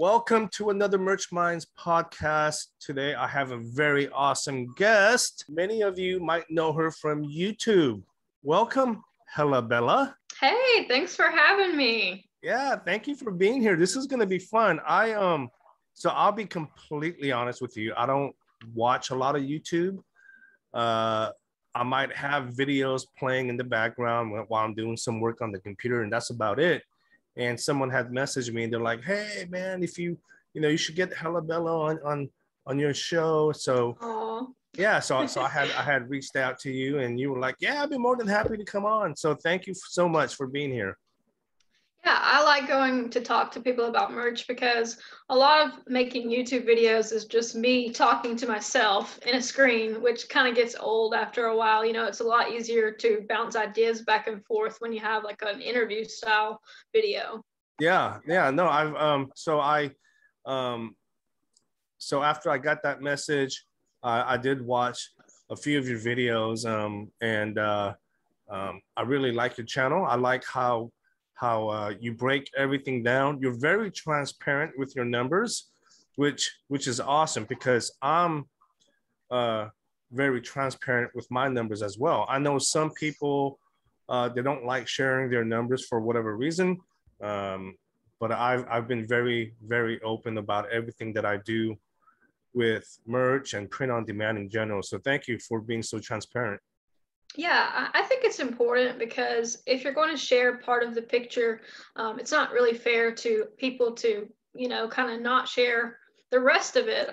Welcome to another Merch Minds podcast. Today I have a very awesome guest. Many of you might know her from YouTube. Welcome, HELLABELLA. Hey, thanks for having me. Yeah, thank you for being here. This is going to be fun. So I'll be completely honest with you. I don't watch a lot of YouTube. I might have videos playing in the background while I'm doing some work on the computer, and that's about it. And someone had messaged me and they're like, hey man, if you you should get HELLABELLA on your show. So Aww. yeah, so I had reached out to you and you were like, yeah, I'd be more than happy to come on. So thank you so much for being here. Yeah, I like going to talk to people about merch because a lot of making YouTube videos is just me talking to myself in a screen, which kind of gets old after a while. You know, it's a lot easier to bounce ideas back and forth when you have like an interview style video. Yeah, no, so after I got that message, I did watch a few of your videos, and I really like your channel. I like how you break everything down. You're very transparent with your numbers, which is awesome because I'm very transparent with my numbers as well. I know some people they don't like sharing their numbers for whatever reason, but I've been very, very open about everything that I do with merch and print on demand in general. So thank you for being so transparent. Yeah, I think it's important because if you're going to share part of the picture, it's not really fair to people to, kind of not share the rest of it.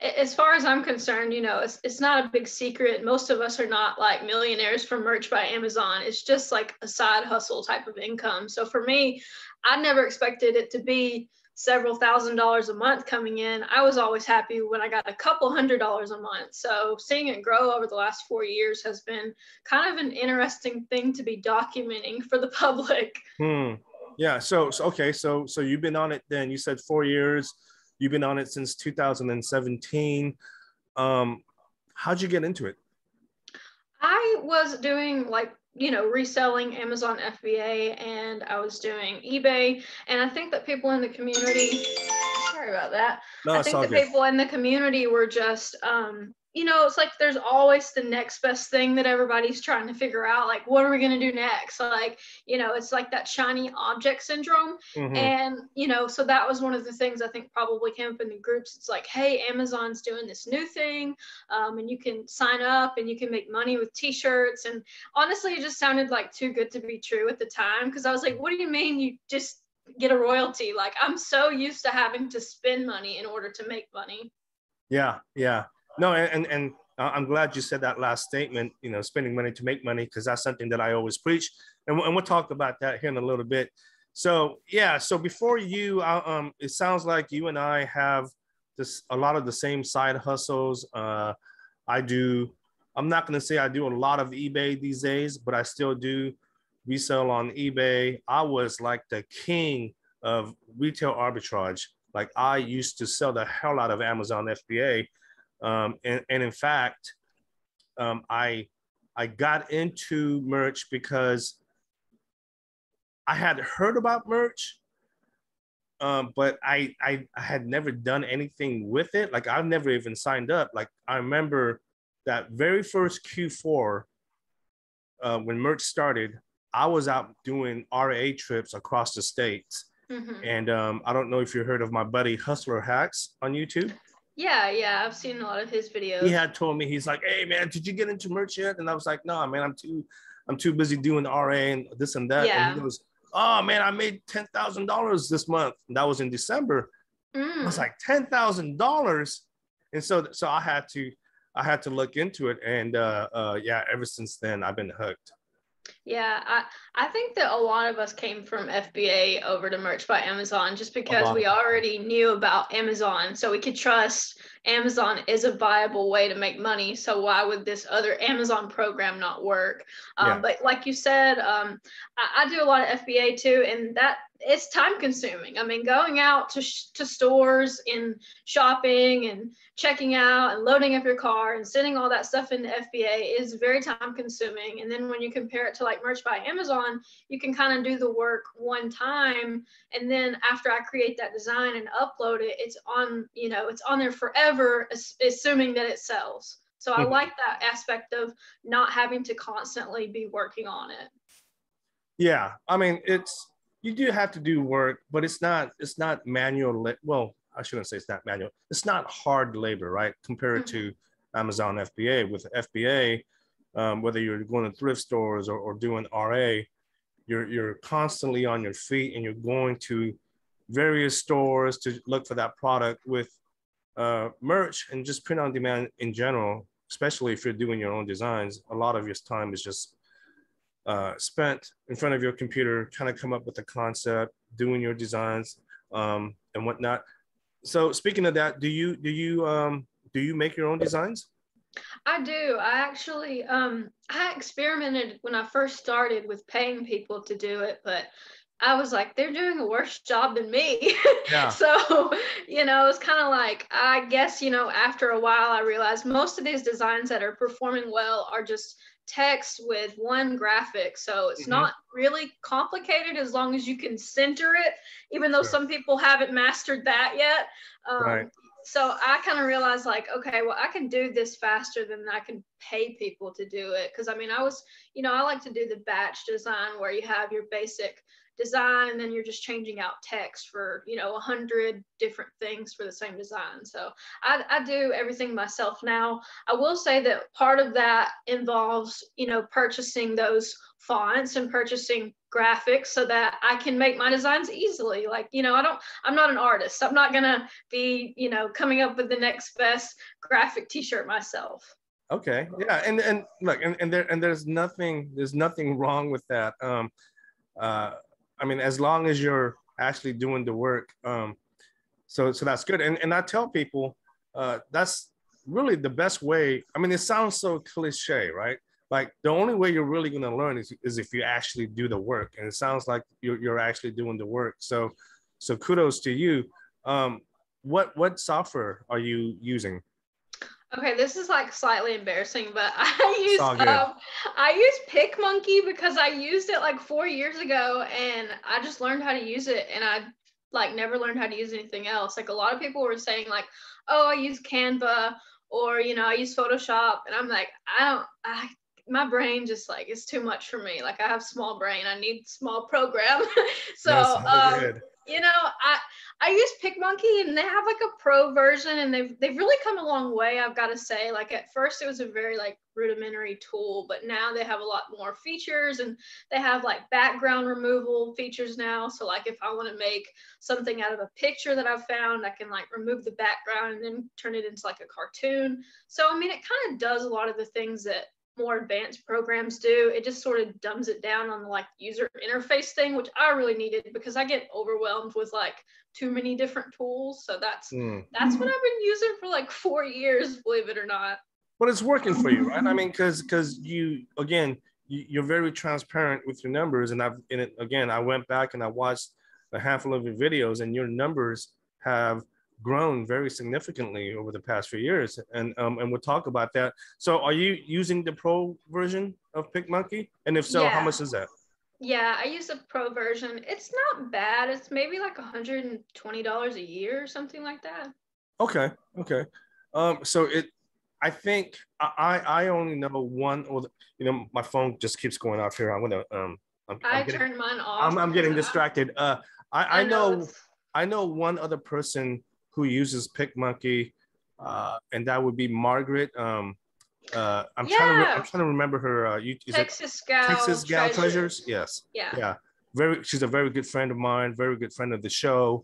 As far as I'm concerned, it's not a big secret. Most of us are not like millionaires from merch by Amazon. It's just like a side hustle type of income. So for me, I never expected it to be several $1,000s a month coming in. I was always happy when I got a couple $100s a month. So seeing it grow over the last 4 years has been kind of an interesting thing to be documenting for the public. Yeah. So okay. So you've been on it then. You said 4 years. You've been on it since 2017. How'd you get into it? I was doing like reselling Amazon FBA, and I was doing eBay. And I think that people in the community, sorry about that. No, I think that people in the community were just, it's like there's always the next best thing that everybody's trying to figure out. Like, what are we going to do next? Like, it's like that shiny object syndrome. Mm-hmm. And, so that was one of the things I think probably came up in the groups. It's like, hey, Amazon's doing this new thing, and you can sign up and you can make money with t-shirts. And honestly, it just sounded like too good to be true at the time, because I was like, what do you mean you just get a royalty? Like, I'm so used to having to spend money in order to make money. Yeah. No, and I'm glad you said that last statement, spending money to make money, because that's something that I always preach. And we'll talk about that here in a little bit. So, yeah, so before you, it sounds like you and I have a lot of the same side hustles. I'm not going to say I do a lot of eBay these days, but I still do resell on eBay. I was like the king of retail arbitrage. Like, I used to sell the hell out of Amazon FBA. And in fact, I got into merch because I had heard about merch, but I had never done anything with it. Like, I've never even signed up. Like, I remember that very first Q4, when merch started, I was out doing RA trips across the states. Mm-hmm. And I don't know if you heard of my buddy Hustler Hacks on YouTube. Yeah, I've seen a lot of his videos. He had told me, he's like, hey man, did you get into merch yet? And I was like, no, man, I'm too busy doing RA and this and that. Yeah. And he goes, oh man, I made $10,000 this month. And that was in December. I was like, $10,000. And so I had to look into it. And yeah, ever since then I've been hooked. Yeah, I think that a lot of us came from FBA over to Merch by Amazon just because we already knew about Amazon. So we could trust Amazon is a viable way to make money. So why would this other Amazon program not work? But like you said, I do a lot of FBA too. And that it's time consuming. I mean, going out to stores and shopping and checking out and loading up your car and sending all that stuff into FBA is very time consuming. And then when you compare it to like merch by Amazon, you can kind of do the work one time. And then after I create that design and upload it, it's on, you know, it's on there forever, assuming that it sells. So I like that aspect of not having to constantly be working on it. Yeah, I mean, you do have to do work, but it's not manual. Well, I shouldn't say it's not manual. It's not hard labor, right? Compared to Amazon FBA. With FBA, whether you're going to thrift stores or doing RA, you're constantly on your feet and you're going to various stores to look for that product. With merch and just print on demand in general, especially if you're doing your own designs, a lot of your time is just spent in front of your computer trying to come up with a concept, doing your designs, and whatnot. So speaking of that, do you make your own designs? I do. I actually I experimented when I first started with paying people to do it, but I was like, they're doing a worse job than me. Yeah. So, you know, it's kind of like, I guess, you know, after a while, I realized most of these designs that are performing well are just text with one graphic. So it's not really complicated as long as you can center it, even though some people haven't mastered that yet. Right. So I kind of realized like, okay, well, I can do this faster than I can pay people to do it. Cause I mean, you know, I like to do the batch design where you have your basic design and then you're just changing out text for, you know, 100 different things for the same design. So I do everything myself now. I will say that part of that involves, you know, purchasing those fonts and purchasing graphics so that I can make my designs easily. Like, you know, I'm not an artist. I'm not gonna be, you know, coming up with the next best graphic t-shirt myself. Okay. Yeah. And look, and there's nothing wrong with that. I mean, as long as you're actually doing the work, so that's good. And I tell people that's really the best way. I mean, it sounds so cliche, right? Like the only way you're really going to learn is if you actually do the work. And it sounds like you're actually doing the work. So kudos to you. What software are you using? Okay, this is like slightly embarrassing, but I use PicMonkey because I used it like 4 years ago and I just learned how to use it and I like never learned how to use anything else. Like a lot of people were saying like, oh, I use Canva or you know, I use Photoshop and I'm like, my brain just like it's too much for me. Like I have small brain, I need small program. So you know, I use PicMonkey and they have like a pro version and they've really come a long way, I've got to say. Like at first it was a very like rudimentary tool, but now they have a lot more features and they have like background removal features now. So like if I want to make something out of a picture that I've found, I can like remove the background and then turn it into like a cartoon. So I mean, it kind of does a lot of the things that more advanced programs do. It just sort of dumbs it down on the like user interface thing, which I really needed because I get overwhelmed with like too many different tools. So that's what I've been using for like 4 years, believe it or not. But it's working for you, right? I mean, because you're very transparent with your numbers, and I went back and I watched a handful of your videos, and your numbers have grown very significantly over the past few years, and we'll talk about that. So are you using the pro version of PicMonkey? And if so, how much is that? Yeah, I use a pro version. It's not bad. It's maybe like $120 a year or something like that. Okay. So I think I only know one, or you know, my phone just keeps going off here. I'm gonna I turned mine off. I'm getting distracted. I know one other person who uses PicMonkey, and that would be Margaret. I'm trying to remember her. Texas Gal Treasures. Yes. Yeah. She's a very good friend of mine. Very good friend of the show.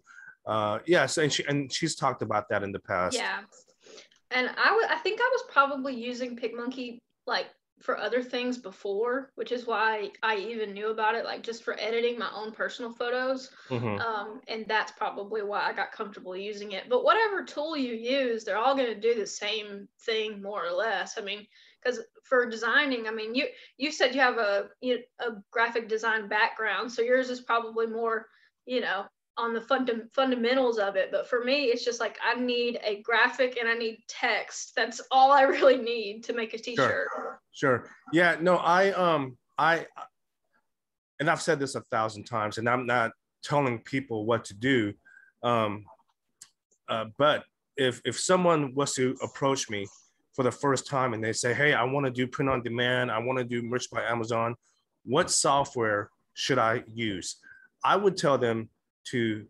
Yes, and she's talked about that in the past. Yeah, and I think I was probably using PicMonkey like for other things before, which is why I even knew about it, like just for editing my own personal photos. And that's probably why I got comfortable using it. But whatever tool you use, they're all going to do the same thing more or less. I mean, because for designing, I mean, you said you have a graphic design background, so yours is probably more you know, on the fundamentals of it. But for me, it's just like I need a graphic and I need text. That's all I really need to make a t-shirt. Sure. Yeah, no, I and I've said this 1,000 times, and I'm not telling people what to do. But if someone was to approach me for the first time and they say, hey, I want to do print on demand, I want to do merch by Amazon, what software should I use? I would tell them to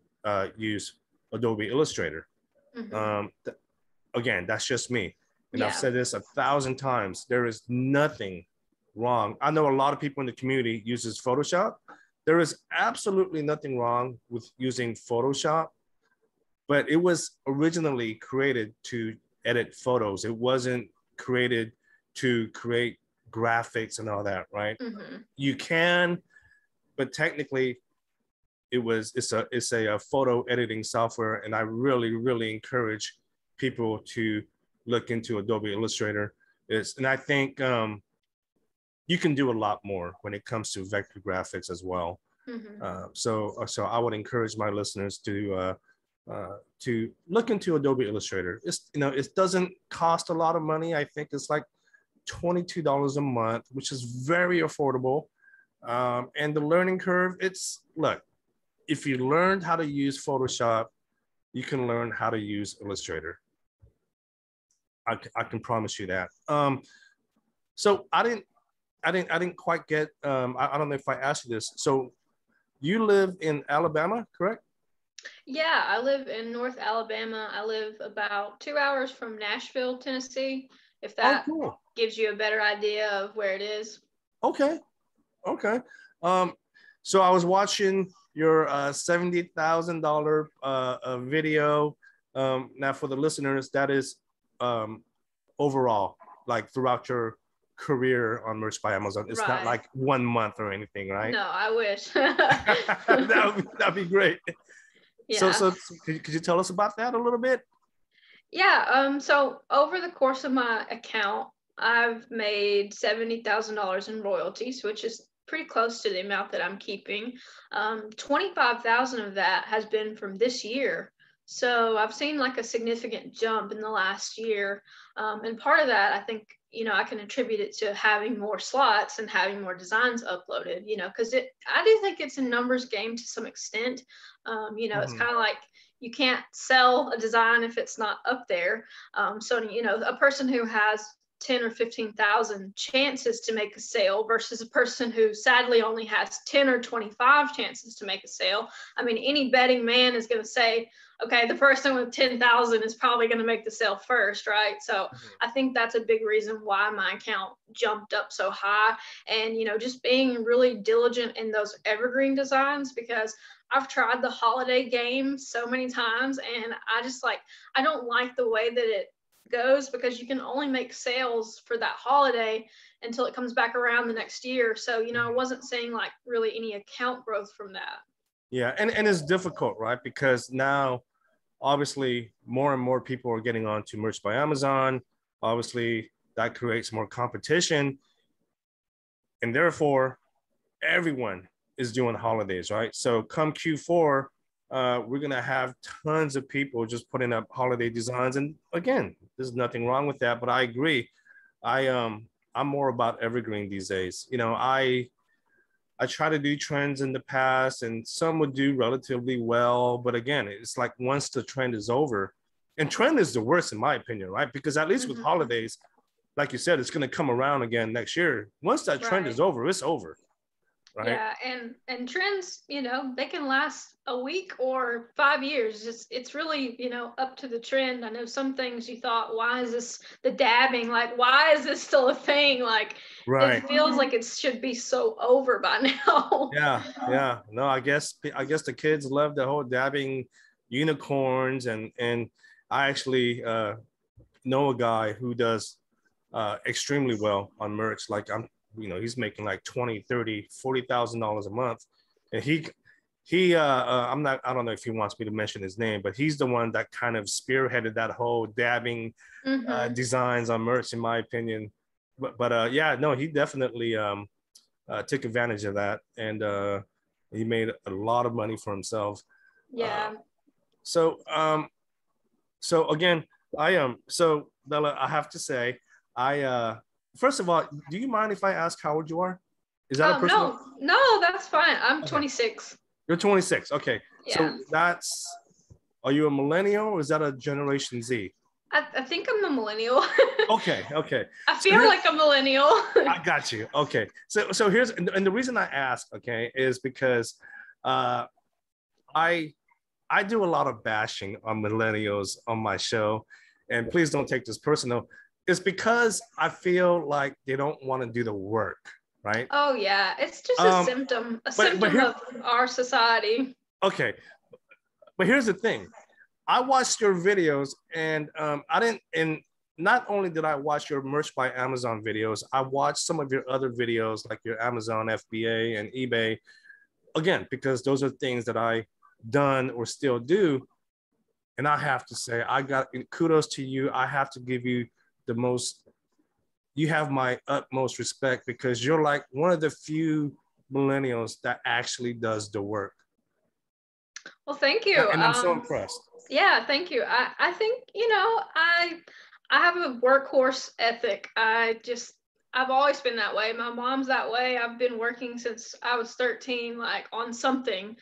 use Adobe Illustrator. Again, that's just me. And I've said this 1,000 times. There is nothing wrong. I know a lot of people in the community uses Photoshop. There is absolutely nothing wrong with using Photoshop, but it was originally created to edit photos. It wasn't created to create graphics and all that, right? You can, but technically it's a photo editing software. And I really encourage people to look into Adobe Illustrator. And I think you can do a lot more when it comes to vector graphics as well. So I would encourage my listeners to look into Adobe Illustrator. It's, you know, it doesn't cost a lot of money. I think it's like $22 a month, which is very affordable. And the learning curve, look, if you learned how to use Photoshop, you can learn how to use Illustrator. I can promise you that. So I didn't quite get, I don't know if I asked you this. So you live in Alabama, correct? Yeah, I live in North Alabama. I live about 2 hours from Nashville, Tennessee, if that gives you a better idea of where it is. Okay. So I was watching your $70,000 video. Now for the listeners, that is overall, like throughout your career on Merch by Amazon. It's not like 1 month or anything, right? No, I wish. That'd be great. Yeah. So could you tell us about that a little bit? Yeah. So over the course of my account, I've made $70,000 in royalties, which is pretty close to the amount that I'm keeping. 25,000 of that has been from this year. So I've seen like a significant jump in the last year. And part of that, I think, you know, I can attribute it to having more slots and having more designs uploaded, you know, because I do think it's a numbers game to some extent. You know, it's kind of like you can't sell a design if it's not up there. So, you know, a person who has 10 or 15,000 chances to make a sale versus a person who sadly only has 10 or 25 chances to make a sale. I mean, any betting man is going to say, okay, the person with 10,000 is probably going to make the sale first, right? So I think that's a big reason why my account jumped up so high. And, you know, just being really diligent in those evergreen designs, because I've tried the holiday game so many times and I don't like the way that it goes, because you can only make sales for that holiday until it comes back around the next year. So, you know, I wasn't seeing like really any account growth from that. Yeah, and it's difficult, right? Because now, obviously, more and more people are getting onto Merch by Amazon. Obviously, that creates more competition. And therefore, everyone is doing holidays, right? So come Q4, we're going to have tons of people just putting up holiday designs. And again, there's nothing wrong with that, but I agree. I'm more about evergreen these days. You know, I try to do trends in the past and some would do relatively well. But again, it's like once the trend is over, and trend is the worst in my opinion, right? Because at least with holidays, like you said, it's going to come around again next year. Once that trend is over, it's over. Right? Yeah, and trends, you know, they can last a week or 5 years. It's really, you know, up to the trend. I know some things you thought, why is this the dabbing? Like, why is this still a thing? Like, it feels like it should be so over by now. Yeah. No, I guess the kids love the whole dabbing unicorns, and I actually know a guy who does extremely well on merch. Like he's making like $20,000, $30,000, $40,000 a month. And I don't know if he wants me to mention his name, but he's the one that kind of spearheaded that whole dabbing designs on merch, in my opinion. But yeah, no, he definitely took advantage of that. And He made a lot of money for himself. Yeah. So again, so Bella, I have to say, first of all, do you mind if I ask how old you are? Is that a personal? No, that's fine. I'm Okay. 26. You're 26. Okay. Yeah. So are you a millennial or is that a Generation Z? I think I'm a millennial. Okay. I feel like a millennial. I got you. Okay. So here's, and the reason I ask, okay, is because I I do a lot of bashing on millennials on my show, and please don't take this personal. It's because I feel like they don't want to do the work, right? Oh yeah, it's just a symptom of our society. Okay, but here's the thing. I watched your videos, and I didn't. And not only did I watch your Merch by Amazon videos, I watched some of your other videos, like your Amazon FBA and eBay. Again, because those are things that I done or still do. And I have to say, I got kudos to you. I have to give you you have my utmost respect because you're like one of the few millennials that actually does the work. Well, thank you. And I'm so impressed. Yeah, thank you. I think, I have a workhorse ethic. I've always been that way. My mom's that way. I've been working since I was 13, like on something,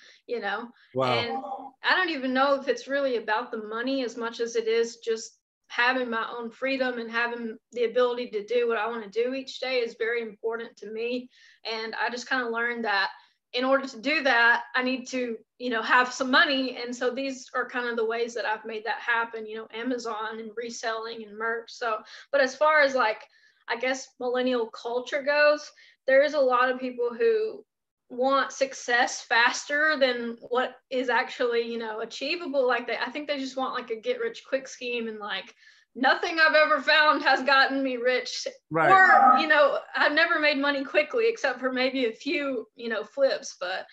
Wow. And I don't even know if it's really about the money as much as it is just having my own freedom and having the ability to do what I want to do each day is very important to me. And I just kind of learned that in order to do that, I need to, have some money. And so these are kind of the ways that I've made that happen, Amazon and reselling and merch. So, but as far as like, I guess millennial culture goes, there is a lot of people who want success faster than what is actually, achievable. Like I think they just want like a get rich quick scheme and like nothing I've ever found has gotten me rich. Right. Or, I've never made money quickly except for maybe a few, flips. But,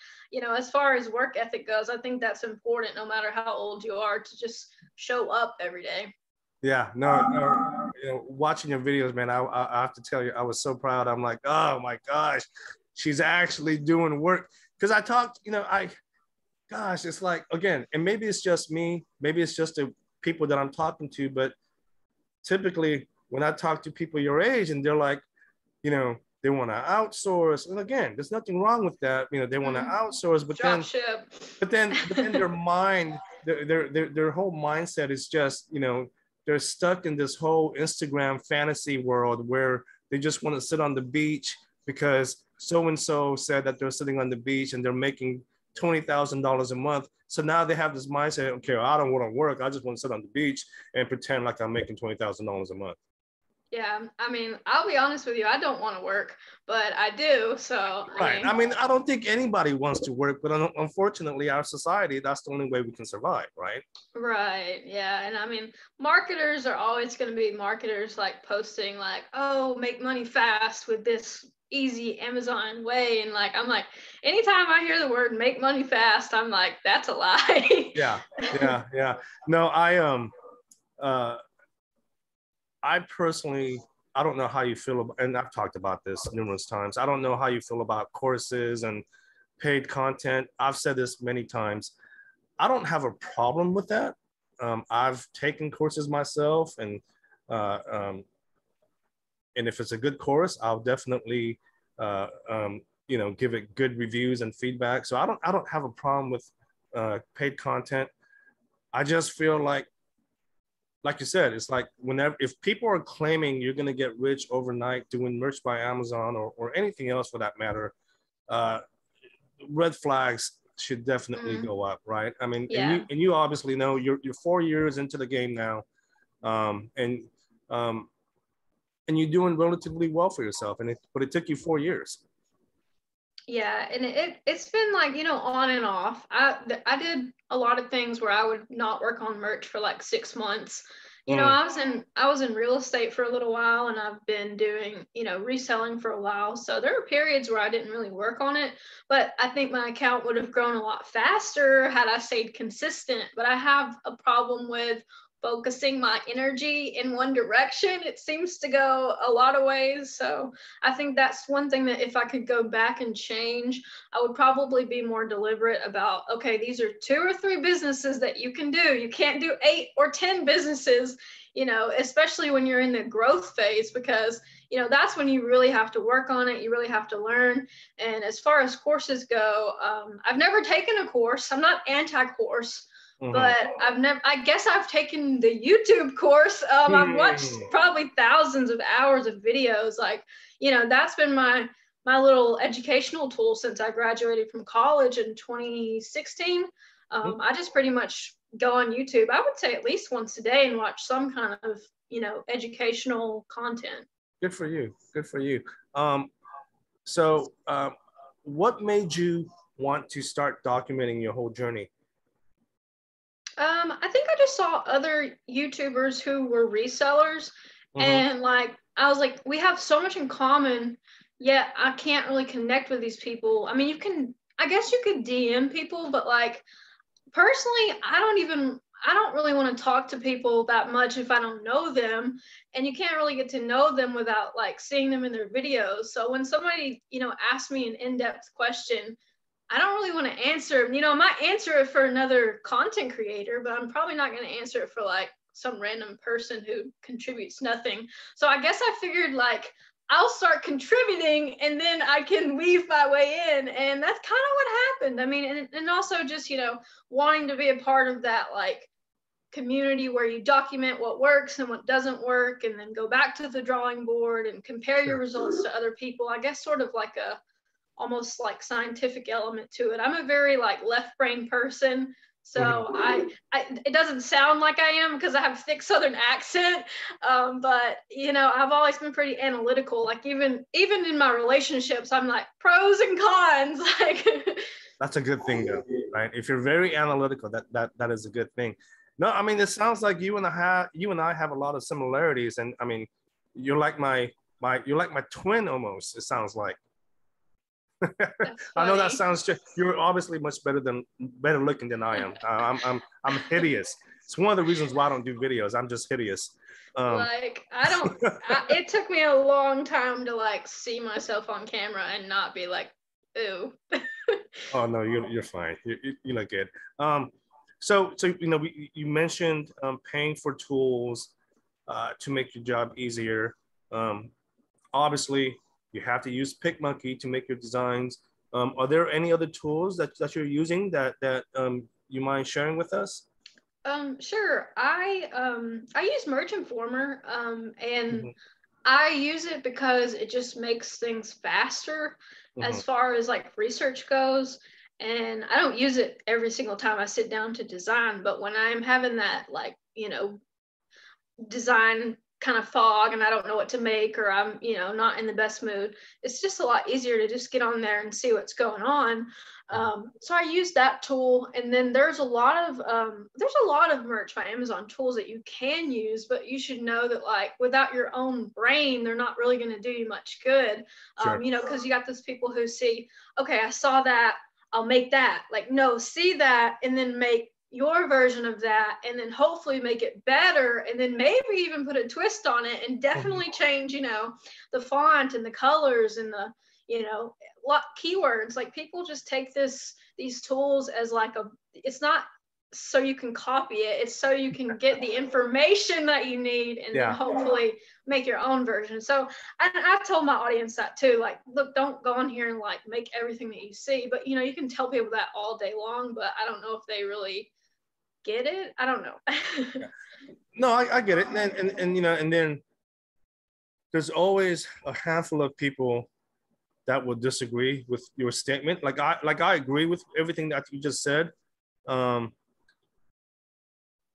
as far as work ethic goes, I think that's important no matter how old you are to just show up every day. Yeah, no, watching your videos, man, I have to tell you, I was so proud. I'm like, oh my gosh, she's actually doing work. Because I talked, it's like, again, and maybe it's just me, maybe it's just the people that I'm talking to, but typically when I talk to people your age and they're like, they want to outsource. And again, there's nothing wrong with that. They want to outsource, but then their mind, their whole mindset is just, they're stuck in this whole Instagram fantasy world where they just want to sit on the beach because so-and-so said that they're sitting on the beach and they're making $20,000 a month. So now they have this mindset, okay, I don't want to work. I just want to sit on the beach and pretend like I'm making $20,000 a month. Yeah, I mean, I'll be honest with you. I don't want to work, but I do. So, right. I mean, I don't think anybody wants to work, but unfortunately, our society, that's the only way we can survive, right? Right. Yeah. And I mean, marketers are always going to be marketers, like posting like, oh, make money fast with this easy Amazon way. And like, I'm like, anytime I hear the word make money fast, I'm like, that's a lie. Yeah. No, I personally, I don't know how you feel about, and I've talked about this numerous times. I don't know how you feel about courses and paid content. I've said this many times. I don't have a problem with that. I've taken courses myself, and if it's a good course, I'll definitely, give it good reviews and feedback. So I don't have a problem with paid content. I just feel like you said, it's like if people are claiming you're going to get rich overnight doing merch by Amazon or anything else for that matter, red flags should definitely go up, right? I mean, yeah. and you obviously know you're 4 years into the game now, and you're doing relatively well for yourself, but it took you 4 years. Yeah, and it's been like, on and off. I did a lot of things where I would not work on merch for like 6 months. I was in real estate for a little while, and I've been doing, reselling for a while. So there were periods where I didn't really work on it, but I think my account would have grown a lot faster had I stayed consistent. But I have a problem with focusing my energy in one direction. It seems to go a lot of ways. So I think that's one thing that if I could go back and change, I would probably be more deliberate about, okay, these are 2 or 3 businesses that you can do. You can't do 8 or 10 businesses, you know, especially when you're in the growth phase, because, you know, that's when you really have to work on it. You really have to learn. And as far as courses go, I've never taken a course. I'm not anti-course. But I guess I've taken the YouTube course. I've watched probably thousands of hours of videos. Like, you know, that's been my little educational tool since I graduated from college in 2016. I just pretty much go on YouTube, I would say at least once a day, and watch some kind of, you know, educational content. Good for you. Good for you. So what made you want to start documenting your whole journey? I think I just saw other YouTubers who were resellers, and like I was like, we have so much in common, yet I can't really connect with these people. I mean, I guess you could DM people, but like personally, I don't really want to talk to people that much if I don't know them, and you can't really get to know them without like seeing them in their videos. So when somebody, you know, asks me an in-depth question, I don't really want to answer. You know, I might answer it for another content creator, but I'm probably not going to answer it for like some random person who contributes nothing. So I guess I figured like I'll start contributing and then I can weave my way in. And that's kind of what happened. I mean, and also just, you know, wanting to be a part of that like community where you document what works and what doesn't work, and then go back to the drawing board and compare your results to other people. I guess sort of like a almost like scientific element to it. I'm a very like left brain person. So I it doesn't sound like I am because I have thick Southern accent. But you know, I've always been pretty analytical. Like even in my relationships, I'm like pros and cons. Like that's a good thing though, right? If you're very analytical, that is a good thing. No, I mean, it sounds like you and I have a lot of similarities. And I mean, you're like my twin almost, it sounds like. I know that sounds true. You're obviously much better looking than I am. I'm hideous. It's one of the reasons why I don't do videos. I'm just hideous. Like it took me a long time to like see myself on camera and not be like, ooh. Oh no, you're fine. You look good. So you know, you mentioned paying for tools to make your job easier. Obviously, you have to use PicMonkey to make your designs. Are there any other tools that you're using that you mind sharing with us? Sure. I use Merge Informer, and I use it because it just makes things faster as far as like research goes. And I don't use it every single time I sit down to design, but when I'm having that like, you know, design kind of fog and I don't know what to make, or I'm, you know, not in the best mood, it's just a lot easier to just get on there and see what's going on. So I use that tool, and then there's a lot of merch by Amazon tools that you can use, but you should know that like without your own brain, they're not really going to do you much good. You know, because you got those people who see, okay, I saw that, I'll make that. Like, no, see that and then make your version of that, and then hopefully make it better, and then maybe even put a twist on it, and definitely change, you know, the font and the colors and the, you know, keywords. Like people just take these tools as like it's not so you can copy it, it's so you can get the information that you need, and then hopefully make your own version. So I've told my audience that too, like, look, don't go on here and like make everything that you see, but you know, you can tell people that all day long, but I don't know if they really get it. I don't know. No, I get it. And you know, and then there's always a handful of people that will disagree with your statement. Like I agree with everything that you just said.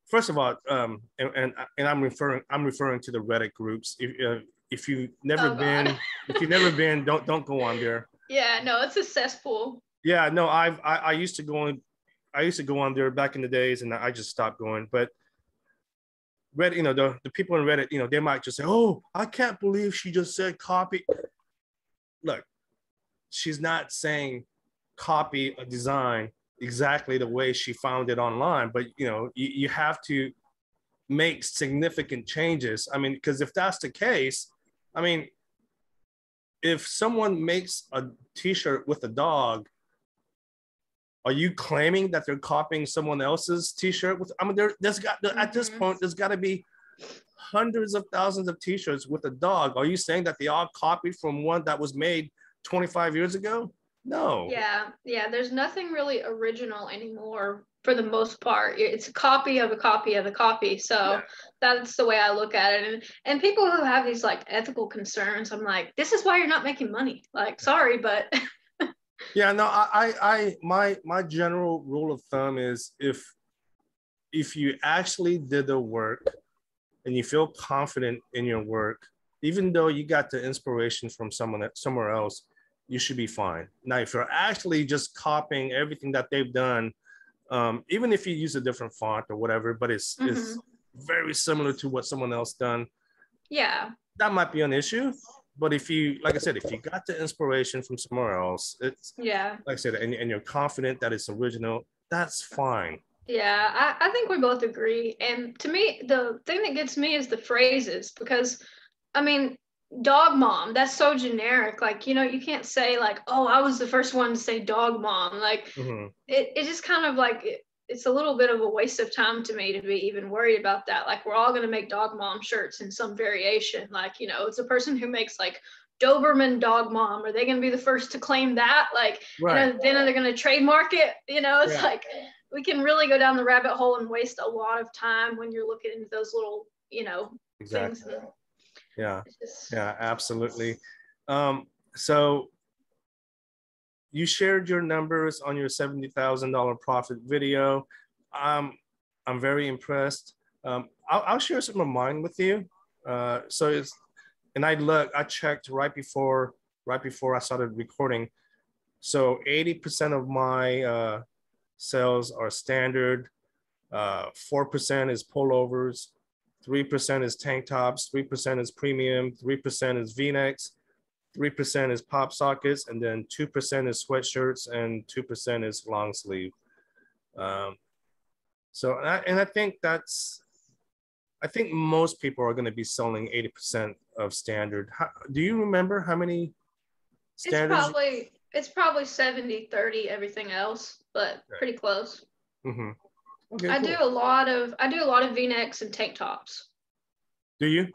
First of all, and I'm referring to the Reddit groups. If you've never been, don't go on there. Yeah, no, it's a cesspool. Yeah, no, I used to go on there back in the days, and I just stopped going. But Reddit, you know, the people in Reddit, you know, they might just say, "Oh, I can't believe she just said copy." Look, she's not saying copy a design exactly the way she found it online, but you know, you have to make significant changes. I mean, because if that's the case, I mean, if someone makes a t-shirt with a dog, are you claiming that they're copying someone else's t-shirt with, I mean, there's got, at this point, there's got to be hundreds of thousands of t-shirts with a dog. Are you saying that they all copied from one that was made 25 years ago? No. Yeah, there's nothing really original anymore for the most part. It's a copy of a copy of a copy. So that's the way I look at it. And people who have these like ethical concerns, I'm like, this is why you're not making money. Like, sorry, but yeah, no, my general rule of thumb is if you actually did the work and you feel confident in your work, even though you got the inspiration from somewhere else, you should be fine. Now, if you're actually just copying everything that they've done, even if you use a different font or whatever, but it's very similar to what someone else done, that might be an issue. But if you, like I said, if you got the inspiration from somewhere else, it's like I said, and you're confident that it's original, that's fine. Yeah, I think we both agree. And to me, the thing that gets me is the phrases, because I mean, dog mom, that's so generic. Like, you know, you can't say like, oh, I was the first one to say dog mom. Like it just kind of like, it's a little bit of a waste of time to me to be even worried about that. Like, we're all going to make dog mom shirts in some variation. Like, you know, it's a person who makes like Doberman dog mom. Are they going to be the first to claim that? Like, then they're going to trademark it. You know, it's like, we can really go down the rabbit hole and waste a lot of time when you're looking into those little, you know, things. Yeah, absolutely. So you shared your numbers on your $70,000 profit video. I'm very impressed. I'll share some of mine with you. So it's, and I checked right before I started recording. So 80% of my sales are standard. 4% is pullovers. 3% is tank tops, 3% is premium, 3% is V-necks, 3% is pop sockets, and then 2% is sweatshirts, and 2% is long sleeve. So I think most people are going to be selling 80% of standard. Do you remember how many standards? It's probably 70-30 everything else, but pretty close. Okay, I do a lot of V-necks and tank tops. Do you?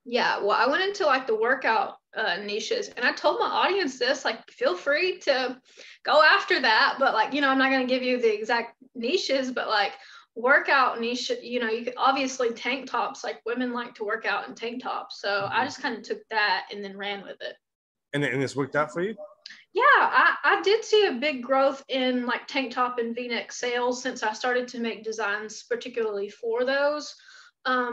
Yeah, well, I went into like the workout niches, and I told my audience this, like, feel free to go after that, but like, you know, I'm not going to give you the exact niches, but like workout niche, you know, you could obviously tank tops, like women like to work out in tank tops. So I just kind of took that and then ran with it. And it's worked out for you? Yeah, I did see a big growth in like tank top and V-neck sales since I started to make designs particularly for those,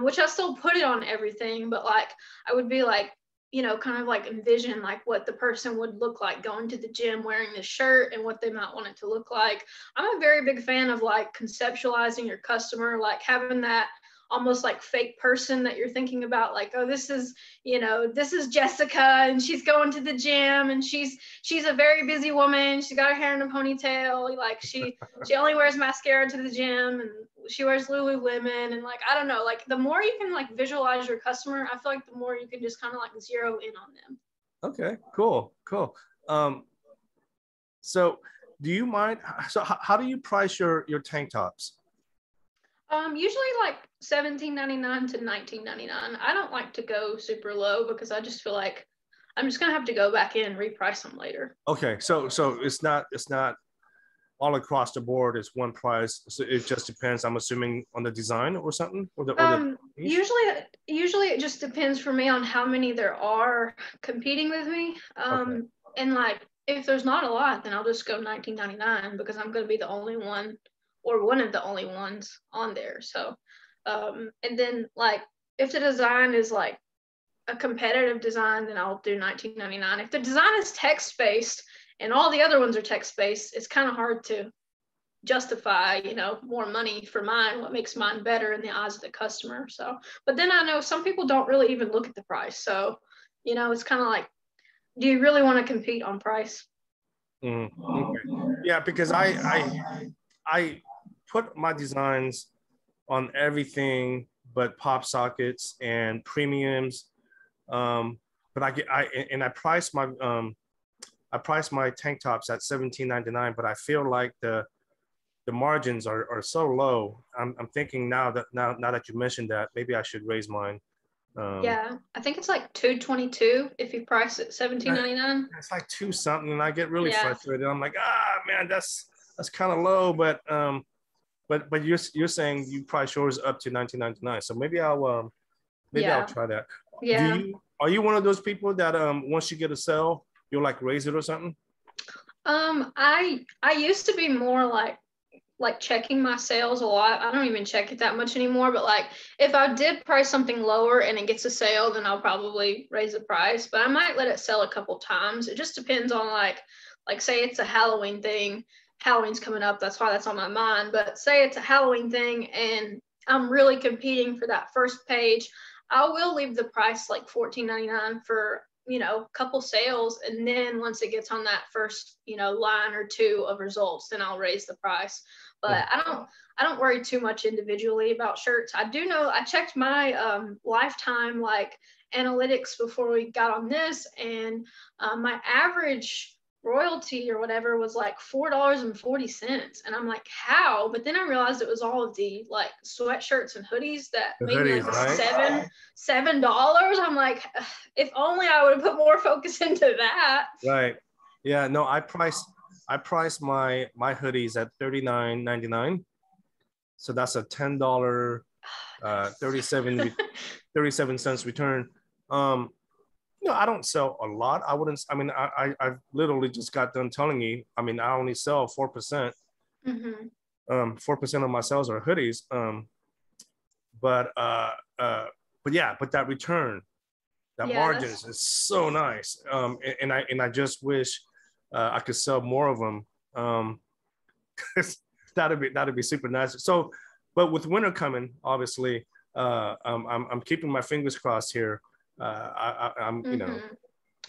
which I still put it on everything, but like I would be like, you know, kind of like envision like what the person would look like going to the gym wearing this shirt and what they might want it to look like. I'm a very big fan of like conceptualizing your customer, like having that almost like fake person that you're thinking about, like, oh, this is, you know, this is Jessica and she's going to the gym and she's a very busy woman. She's got her hair in a ponytail. Like she only wears mascara to the gym and she wears Lululemon. And like, I don't know, like the more you can like visualize your customer, I feel like the more you can just kind of like zero in on them. Okay, cool. So do you mind, so how do you price your tank tops? Usually like $17.99 to $19.99. I don't like to go super low because I just feel like I'm just gonna have to go back in and reprice them later. Okay, so it's not all across the board. It's one price. So it just depends. I'm assuming on the design or something, or the usually it just depends for me on how many there are competing with me. And like if there's not a lot, then I'll just go $19.99 because I'm gonna be the only one, or one of the only ones on there. So, and then like if the design is like a competitive design, then I'll do $19.99. If the design is text-based and all the other ones are text-based, it's kind of hard to justify, you know, more money for mine, what makes mine better in the eyes of the customer. So, but then I know some people don't really even look at the price. So, you know, it's kind of like, do you really want to compete on price? Okay. Yeah, because I put my designs on everything but pop sockets and premiums. But I price my tank tops at $17.99, but I feel like the margins are so low. I'm thinking now that you mentioned that, maybe I should raise mine. Yeah, I think it's like $2.22 if you price it $17.99. It's like two something, and I get really Yeah. frustrated. I'm like, man, that's kind of low. But you're saying you price yours up to $19.99, so maybe I'll try that. Yeah. Are you one of those people that once you get a sale, you'll like raise it or something? I used to be more like checking my sales a lot. I don't even check it that much anymore, but like if I did price something lower and it gets a sale, then I'll probably raise the price, but I might let it sell a couple times. It just depends on like say it's a Halloween thing. Halloween's coming up, that's why that's on my mind. But say it's a Halloween thing and I'm really competing for that first page, I will leave the price like $14.99 for a couple sales, and then once it gets on that first line or two of results, then I'll raise the price. But I don't worry too much individually about shirts. I do know I checked my lifetime like analytics before we got on this, and my average royalty or whatever was like $4.40, and I'm like, how? But then I realized it was all of the like sweatshirts and hoodies that made me like right? $7. I'm like, if only I would have put more focus into that. Right. Yeah. No, I price my hoodies at $39.99. So that's a $10 37 cents return. I don't sell a lot. I've literally just got done telling you, I only sell 4%. 4% of my sales are hoodies. But that return, that margins is so nice. And I just wish I could sell more of them. That'd be super nice. So, but with winter coming, obviously, I'm keeping my fingers crossed here. I'm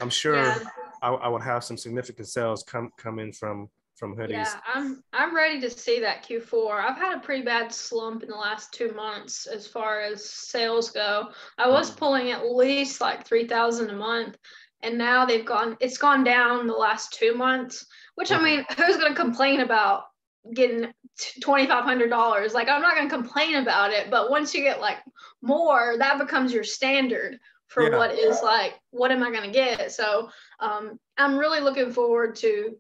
sure I would have some significant sales come in from hoodies. Yeah, I'm ready to see that Q4. I've had a pretty bad slump in the last 2 months as far as sales go. I was pulling at least like 3,000 a month, and now it's gone down the last 2 months, which I mean, who's going to complain about getting $2,500? Like, I'm not going to complain about it, but once you get like more, that becomes your standard for what is like, what am I going to get? So I'm really looking forward to,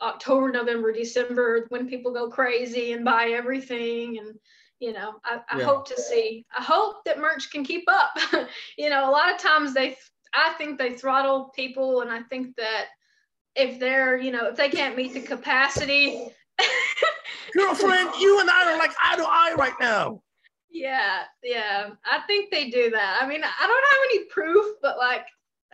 October, November, December, when people go crazy and buy everything. And, I hope that merch can keep up. A lot of times I think they throttle people. And I think that if they're, if they can't meet the capacity. Girlfriend, you and I are like eye to eye right now. Yeah. I think they do that. I mean, I don't have any proof, but like,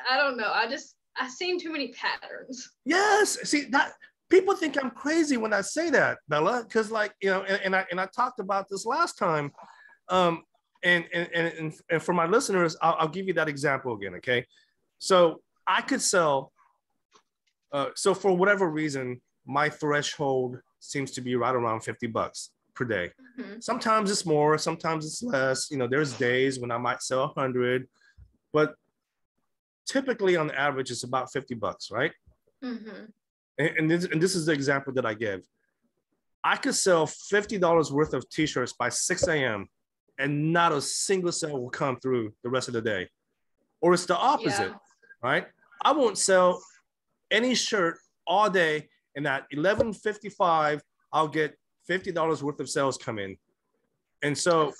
I don't know. I've seen too many patterns. Yes. See that people think I'm crazy when I say that, Bella, because like, and I talked about this last time. And for my listeners, I'll give you that example again. Okay. So I could sell. So for whatever reason, my threshold seems to be right around $50 per day. Sometimes it's more, sometimes it's less. There's days when I might sell 100, but typically on average, it's about $50, right? And this is the example that I give. I could sell $50 worth of t-shirts by 6 a.m. and not a single sale will come through the rest of the day. Or it's the opposite, right? I won't sell any shirt all day, and at 11:55, I'll get $50 worth of sales come in. And so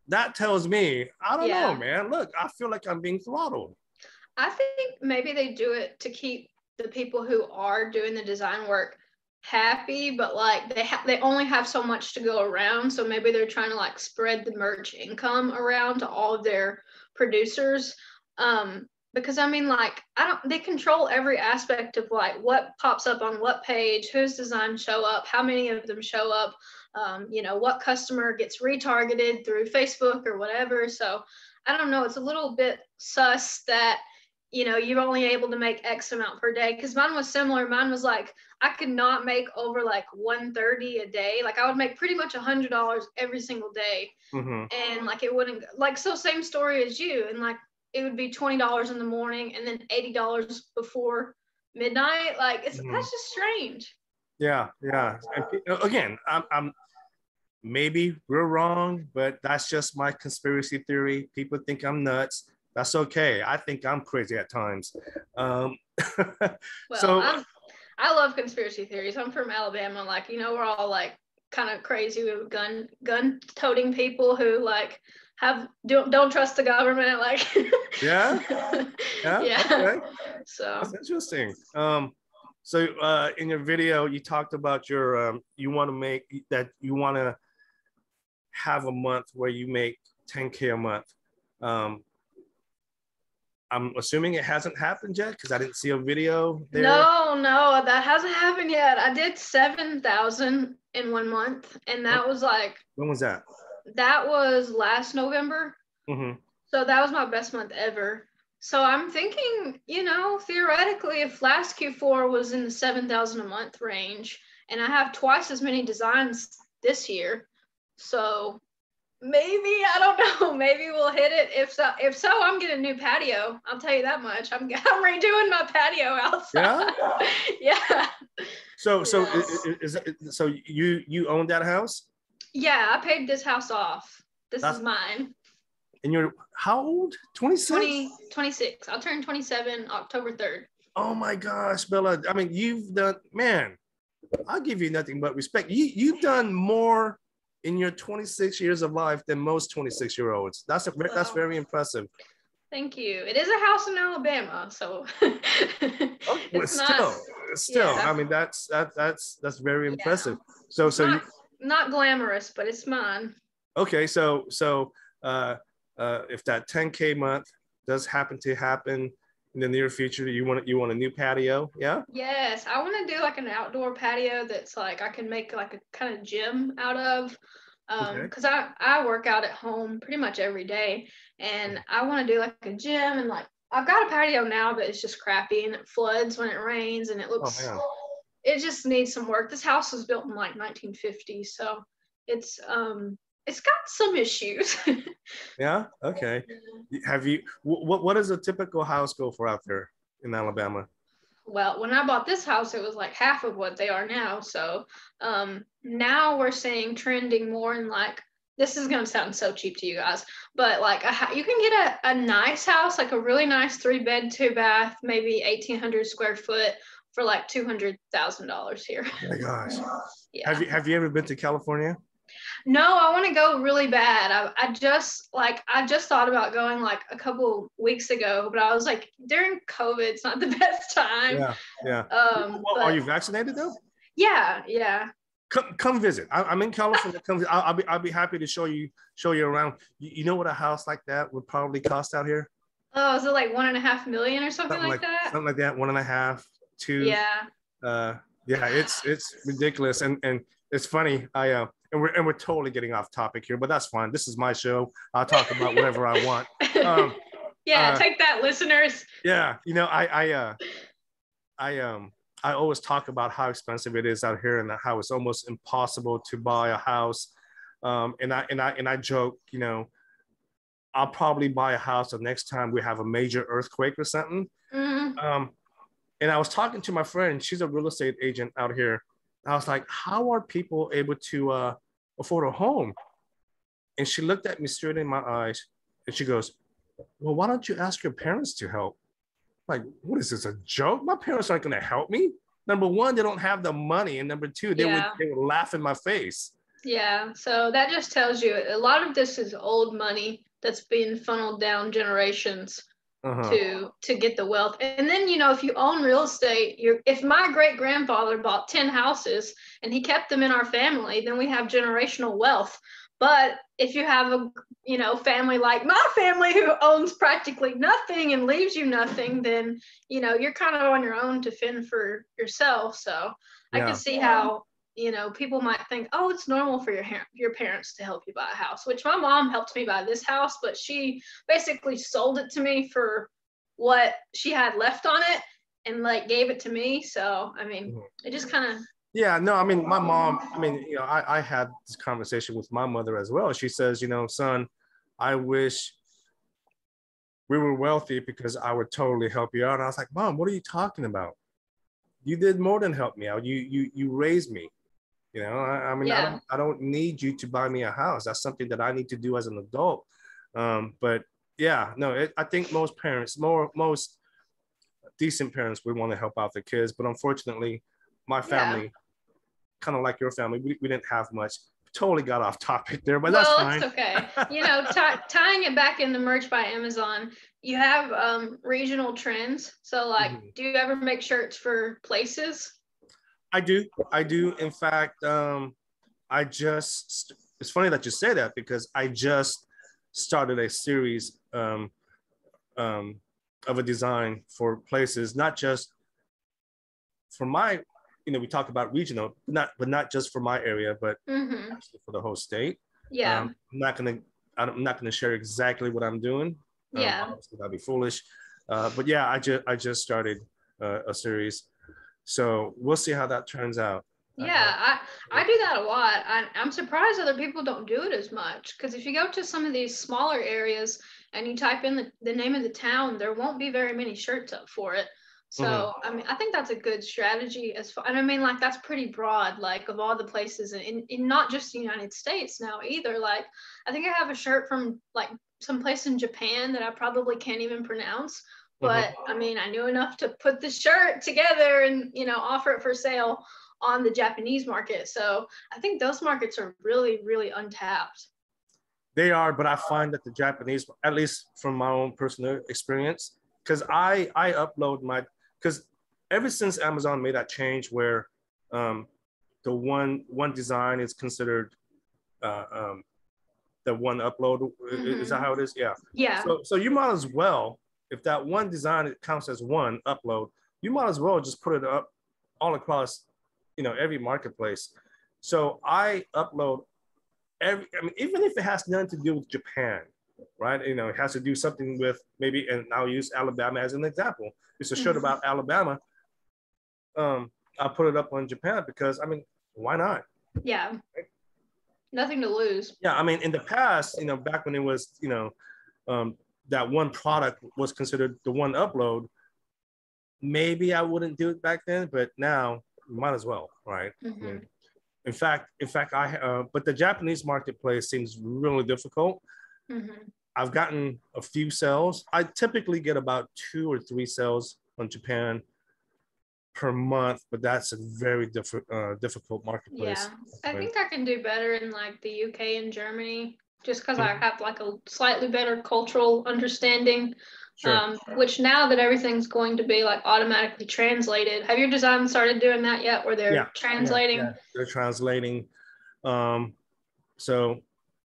that tells me, I don't know, man. Look, I feel like I'm being throttled. I think maybe they do it to keep the people who are doing the design work happy, but like they only have so much to go around. So maybe they're trying to like spread the merch income around to all of their producers. Because I mean, like, they control every aspect of like what pops up on what page, whose designs show up, how many of them show up, what customer gets retargeted through Facebook or whatever. So I don't know, it's a little bit sus that you're only able to make X amount per day. Because mine was similar. Mine was like, I could not make over like 130 a day. Like I would make pretty much $100 every single day. And like it wouldn't, like, so same story as you. And like it would be $20 in the morning and then $80 before midnight. Like that's just strange. Yeah. And again, I'm maybe we're wrong, but that's just my conspiracy theory. People think I'm nuts. That's okay. I think I'm crazy at times. Well, so I love conspiracy theories. I'm from Alabama. Like, we're all like kind of crazy with gun toting people who like don't trust the government. Like, yeah. Okay. So that's interesting. So in your video, you talked about your you want to have a month where you make 10K a month. I'm assuming it hasn't happened yet because I didn't see a video there. No, that hasn't happened yet. I did 7,000 in 1 month, and that was like, when was that? That was last November. So that was my best month ever. So I'm thinking, theoretically, if last Q4 was in the 7,000 a month range, and I have twice as many designs this year, so maybe, I don't know, maybe we'll hit it. If so, I'm getting a new patio. I'll tell you that much. I'm redoing my patio outside. Yeah. So you own that house? Yeah, I paid this house off. This is mine. And you're how old? 26? 26. I'll turn 27 October 3rd. Oh my gosh, Bella. I mean, you've done, man, I'll give you nothing but respect. You've done more in your 26 years of life than most 26-year-olds. That's very impressive. Thank you. It is a house in Alabama, so still. Yeah. I mean, that's very impressive. So not glamorous, but it's mine. Okay, so if that 10K month does happen to happen in the near future, you want a new patio, yeah? Yes, I want to do like an outdoor patio that's like I can make like a kind of gym out of, because I work out at home pretty much every day, and I want to do like a gym, and like I've got a patio now, but it's just crappy and it floods when it rains, and it looks, it just needs some work. This house was built in like 1950, so it's got some issues. Yeah. Okay. Have you? What does a typical house go for out there in Alabama? Well, when I bought this house, it was like half of what they are now. So now we're seeing trending more in like, this is gonna sound so cheap to you guys, but like you can get a nice house, like a really nice 3-bed, 2-bath, maybe 1,800 square foot for like $200,000 here. Oh my gosh. Yeah. Have you ever been to California? No, I want to go really bad. I just thought about going like a couple weeks ago, but I was like, during COVID, it's not the best time. Yeah. Are you vaccinated though? Yeah. Come visit. I'm in California. I'll be happy to show you around. You know what a house like that would probably cost out here? Oh, is it like $1.5 million or something like that? Something like that. 1.5, 2. Yeah. It's ridiculous, and it's funny. And we're totally getting off topic here, but that's fine. This is my show. I'll talk about whatever I want. Take that, listeners. Yeah, I always talk about how expensive it is out here and how it's almost impossible to buy a house. And I joke, I'll probably buy a house the next time we have a major earthquake or something. And I was talking to my friend. She's a real estate agent out here. I was like, how are people able to afford a home? And she looked at me straight in my eyes and she goes, well, why don't you ask your parents to help? Like, what is this, a joke? My parents aren't going to help me. Number one, they don't have the money. And number two, they would laugh in my face. Yeah. So that just tells you a lot of this is old money that's being funneled down generations to get the wealth. And then, if you own real estate, if my great grandfather bought 10 houses and he kept them in our family, then we have generational wealth. But if you have a family like my family who owns practically nothing and leaves you nothing, then you're kind of on your own to fend for yourself. So I can see how people might think, oh, it's normal for your parents to help you buy a house, which my mom helped me buy this house, but she basically sold it to me for what she had left on it and like gave it to me. So I mean, it just kind of. Yeah, no, I mean, my mom, I mean, you know, I had this conversation with my mother as well. She says, you know, son, I wish we were wealthy because I would totally help you out. And I was like, Mom, what are you talking about? You did more than help me out. You raised me. You know, I mean, Yeah. I don't need you to buy me a house. That's something that I need to do as an adult. But yeah, no, I think most parents, most decent parents would want to help out their kids. But unfortunately, my family, kind of like your family, we didn't have much. Totally got off topic there, but that's fine. It's okay. You know, tying it back into merch by Amazon, you have regional trends. So like, do you ever make shirts for places? I do. In fact, it's funny that you say that because I just started a series of a design for places, not just for my, you know, we talk about regional, not just for my area, but actually for the whole state. Yeah. I'm not gonna share exactly what I'm doing. Obviously that'd be foolish. But yeah, I just started a series. So we'll see how that turns out. Yeah, I do that a lot. I'm surprised other people don't do it as much, because if you go to some of these smaller areas and you type in the name of the town, there won't be very many shirts up for it. So I mean, I think that's a good strategy as far, and I mean, like, that's pretty broad, like, of all the places in not just the United States now either. Like, I think I have a shirt from like some place in Japan that I probably can't even pronounce, but I mean, I knew enough to put the shirt together and, you know, offer it for sale on the Japanese market. So I think those markets are really, really untapped. They are, but I find that the Japanese, at least from my own personal experience, because I upload because ever since Amazon made that change where the one design is considered the one upload, is that how it is? Yeah. Yeah. So you might as well, if that one design counts as one upload, you might as well just put it up all across, you know, every marketplace. So I upload I mean, even if it has nothing to do with Japan, right? You know, it has to do something with maybe, and I'll use Alabama as an example. It's a shirt about Alabama. I'll put it up on Japan because, I mean, why not? Yeah. Right? Nothing to lose. Yeah, I mean, in the past, you know, back when it was, you know, that one product was considered the one upload, maybe I wouldn't do it back then, but now might as well, right? I mean, in fact, but the Japanese marketplace seems really difficult. I've gotten a few sales. I typically get about 2 or 3 sales on Japan per month, but that's a very difficult marketplace. Yeah, I think I can do better in like the UK and Germany, just because I have like a slightly better cultural understanding. Sure. Which now that everything's going to be like automatically translated, have your designs started doing that yet, where they're translating? Yeah. They're translating. So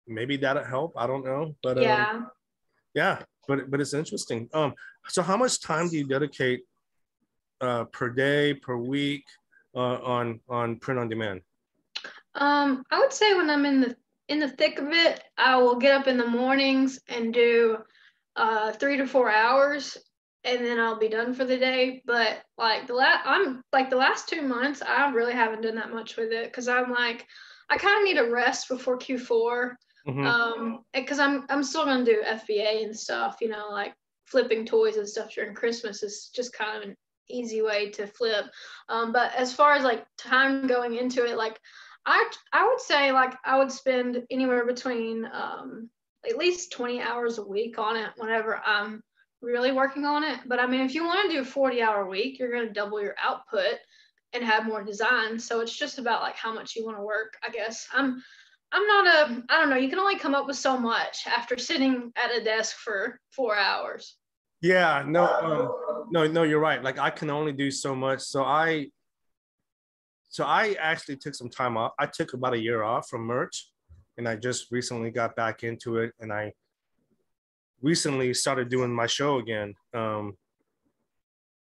maybe that'll help. I don't know, but but it's interesting. So how much time do you dedicate per day, per week on print on demand? I would say when I'm in the thick of it, I will get up in the mornings and do 3 to 4 hours, and then I'll be done for the day. But like the last 2 months, I really haven't done that much with it, because I'm like, I kind of need a rest before Q4. Because I'm still gonna do FBA and stuff, you know, like flipping toys and stuff during Christmas is just kind of an easy way to flip. But as far as like time going into it, like I would say like I would spend anywhere between at least 20 hours a week on it whenever I'm really working on it. But I mean, if you want to do a 40-hour week, you're going to double your output and have more designs. So it's just about like how much you want to work, I guess. I'm not I don't know, you can only come up with so much after sitting at a desk for 4 hours. Yeah, no, you're right. Like I can only do so much. So I actually took some time off. I took about a year off from merch, and I just recently got back into it. And I recently started doing my show again, you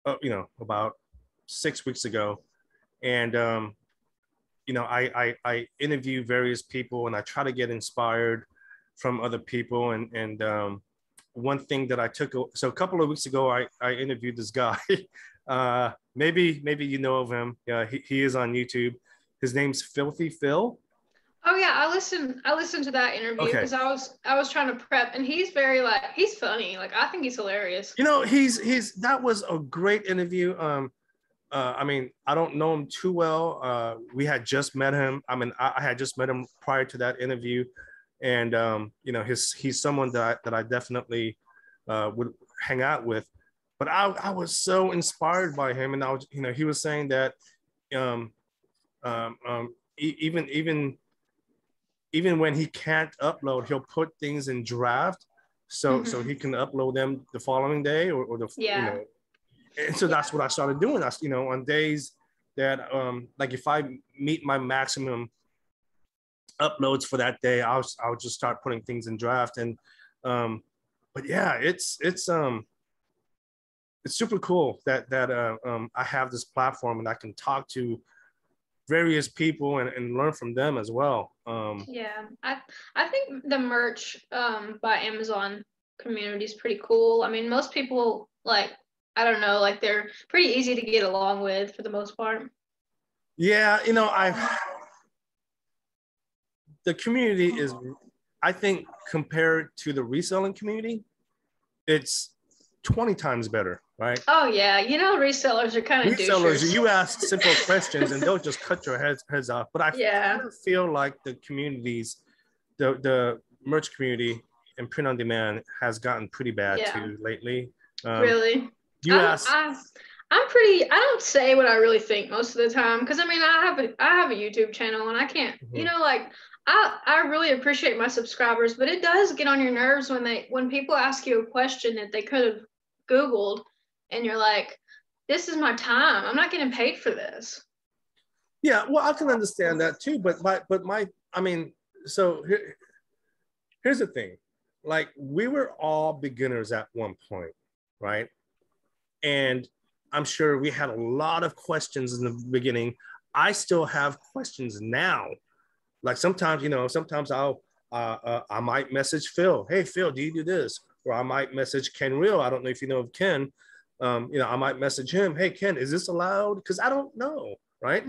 know, about 6 weeks ago. And, you know, I interview various people, and I try to get inspired from other people. And one thing that I took. So a couple of weeks ago, I interviewed this guy. Maybe you know of him. Yeah, he is on YouTube. His name's Filthy Phil. Oh yeah, I listened to that interview Okay. because I was trying to prep, and he's very like, he's funny. Like, I think he's hilarious. You know, that was a great interview. I mean, I don't know him too well. We had just met him. I mean, I had just met him prior to that interview, and you know, he's someone that I definitely would hang out with. But I was so inspired by him, and I was, you know, he was saying that um, even when he can't upload, he'll put things in draft, so he can upload them the following day or the you know. And so that's what I started doing. I, you know, on days that like if I meet my maximum uploads for that day, I'll just start putting things in draft. And but yeah, it's super cool that I have this platform and I can talk to various people and learn from them as well. Yeah, I think the merch by Amazon community is pretty cool. I mean, most people, like, I don't know, like, they're pretty easy to get along with for the most part. Yeah, you know, the community is, I think, compared to the reselling community, it's 20 times better, right? Oh yeah, you know, resellers are kind of douchers. You ask simple questions and they'll just cut your heads off. But I kind of feel like the communities, the merch community and print on demand has gotten pretty bad too lately. Really? I'm pretty, I don't say what I really think most of the time, because I mean, I have a YouTube channel and I can't, you know, like, I really appreciate my subscribers, but it does get on your nerves when people ask you a question that they could have Googled and you're like, this is my time. I'm not getting paid for this. Yeah, well, I can understand that too, but I mean, so here's the thing. Like, we were all beginners at one point, right? And I'm sure we had a lot of questions in the beginning. I still have questions now. Like, sometimes, you know, sometimes I might message Phil. Hey, Phil, do you do this? Or I might message Ken Real. I don't know if you know of Ken. You know, I might message him. Hey, Ken, is this allowed? Because I don't know, right?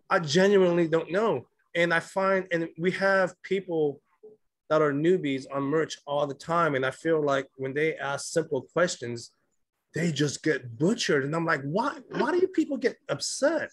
I genuinely don't know. And I find, and we have people that are newbies on merch all the time. And I feel like when they ask simple questions, they just get butchered. And I'm like, why do you people get upset?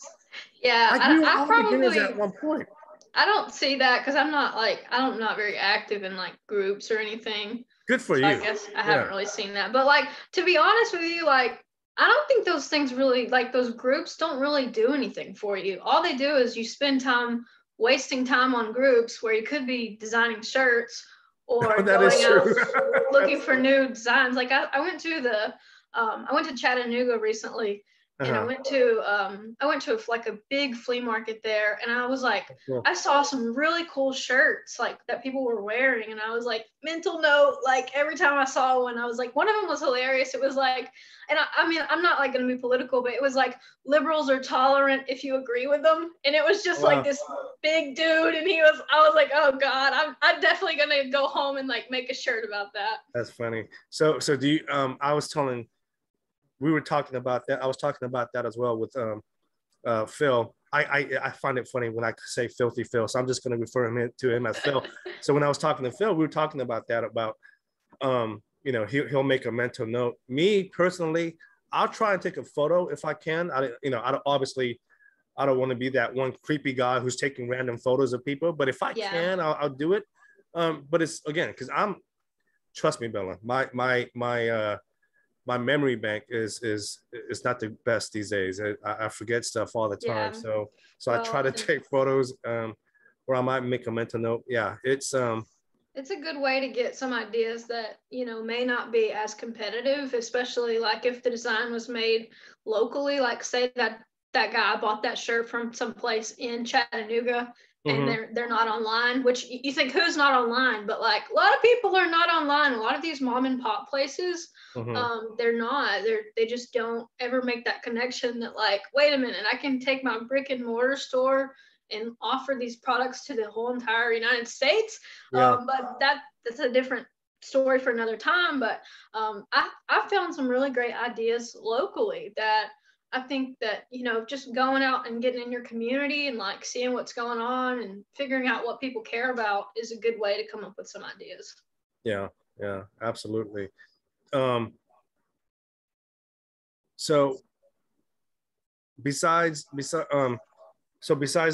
Yeah, like, we were all beginners at one point. I don't see that because I'm not very active in like groups or anything. Good for you. I guess I haven't really seen that. But like, to be honest with you, like, I don't think those things really, like, those groups don't really do anything for you. All they do is you spend time wasting time on groups where you could be designing shirts or going out looking for new designs. Like, I went to Chattanooga recently. And I went to like a big flea market there, and I was like, I saw some really cool shirts like that people were wearing, and I was like, mental note, like, every time I saw one, I was like, one of them was hilarious. It was like, and I mean, I'm not like going to be political, but it was like, liberals are tolerant if you agree with them, and it was just like this big dude, and I was like, oh God, I'm definitely gonna go home and like make a shirt about that. That's funny. So do you? We were talking about that. I was talking about that as well with Phil. I find it funny when I say Filthy Phil, so I'm just going to refer to him as Phil. So when I was talking to Phil, we were talking about that, about you know, he'll make a mental note. Me personally, I'll try and take a photo if I can. I don't want to be that one creepy guy who's taking random photos of people, but if I can, I'll do it. But it's, again, because trust me, Bella, my memory bank is not the best these days. I forget stuff all the time. So I try to take photos, or I might make a mental note. Yeah, it's a good way to get some ideas that, you know, may not be as competitive, especially like if the design was made locally. Like, say that guy bought that shirt from someplace in Chattanooga, and they're not online, which you think, who's not online? But like, a lot of people are not online. A lot of these mom and pop places, they're not. They just don't ever make that connection that, like, wait a minute, I can take my brick and mortar store and offer these products to the whole entire United States. But that's a different story for another time. But I found some really great ideas locally that I think that, you know, just going out and getting in your community and like seeing what's going on and figuring out what people care about is a good way to come up with some ideas. Yeah, yeah, absolutely. So besides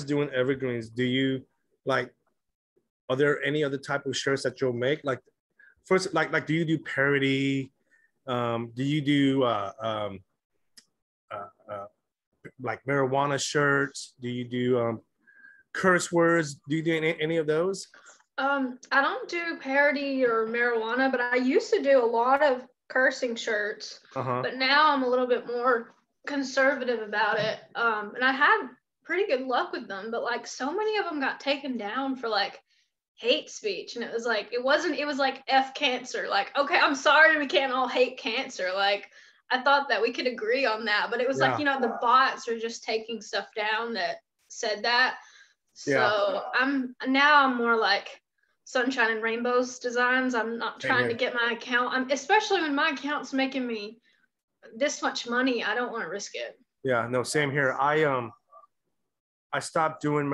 doing evergreens, do you like, are there any other type of shirts that you'll make? Like first, like do you do parody? Do you do like marijuana shirts? Do you do curse words? Do you do any of those? I don't do parody or marijuana, but I used to do a lot of cursing shirts. But now I'm a little bit more conservative about it. And I had pretty good luck with them, but like so many of them got taken down for like hate speech. And it was like F cancer. Like, okay, I'm sorry we can't all hate cancer. Like, I thought that we could agree on that, but it was like, you know, the bots are just taking stuff down that said that. So I'm more like sunshine and rainbows designs. I'm not trying to get my account. Especially when my account's making me this much money, I don't want to risk it. Yeah, no, same here. I stopped doing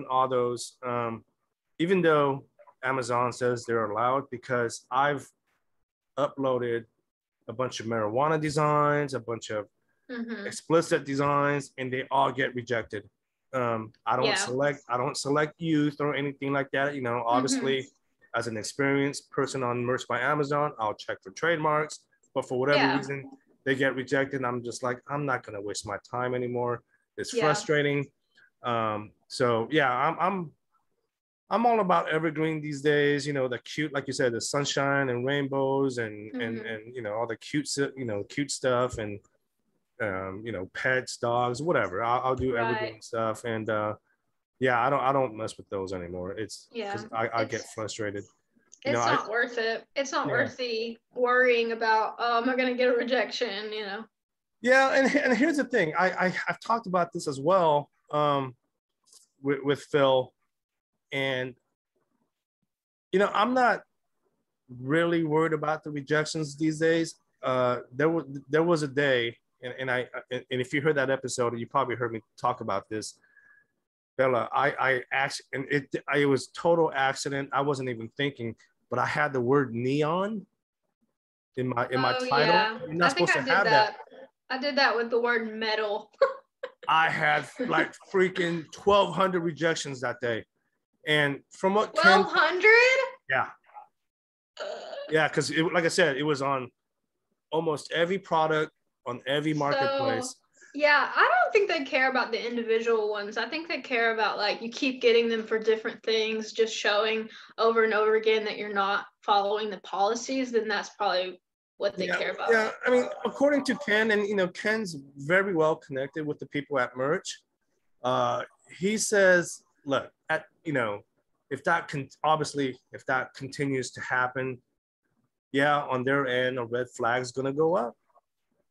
all those, even though Amazon says they're allowed, because I've uploaded a bunch of marijuana designs, a bunch of explicit designs, and they all get rejected. I don't select youth or anything like that. You know, obviously, as an experienced person on Merch by Amazon, I'll check for trademarks, but for whatever reason, they get rejected. And I'm just like, I'm not gonna waste my time anymore. It's frustrating. So yeah, I'm all about evergreen these days. You know, the cute, like you said, the sunshine and rainbows and you know, all the cute stuff, and you know, pets, dogs, whatever. I'll do evergreen stuff. And yeah, I don't mess with those anymore. It's because I get frustrated. It's not worth it. It's not worth the worrying about, oh, am I gonna get a rejection, you know? Yeah, and here's the thing. I've talked about this as well, with Phil. And you know, I'm not really worried about the rejections these days. There was a day, and if you heard that episode, you probably heard me talk about this, Bella. I actually, and it was total accident. I wasn't even thinking, but I had the word neon in my title. Yeah. You're not supposed to have that. I did that with the word metal. I had like freaking 1,200 rejections that day. And from what 1,200? Yeah, because like I said, it was on almost every product, on every marketplace. Yeah, I don't think they care about the individual ones. I think they care about like you keep getting them for different things, just showing over and over again that you're not following the policies. Then that's probably what they care about. Yeah, I mean, according to Ken, and you know, Ken's very well connected with the people at Merch. He says, look, you know, if that continues to happen, yeah, on their end, a red flag's gonna go up.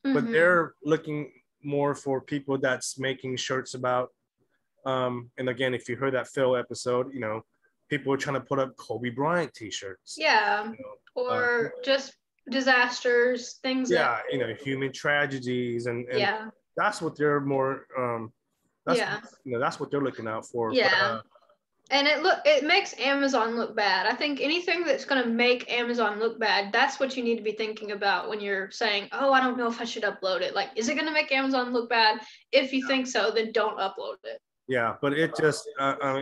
But they're looking more for people that's making shirts about, and again, if you heard that Phil episode, you know, people are trying to put up Kobe Bryant t-shirts. Yeah, you know, or just disasters, things. Yeah, you know, human tragedies, and that's what they're more. You know, that's what they're looking out for. Yeah. But, and it makes Amazon look bad. I think anything that's going to make Amazon look bad, that's what you need to be thinking about when you're saying, oh, I don't know if I should upload it. Like, is it going to make Amazon look bad? If you think so, then don't upload it. Yeah, but it just, I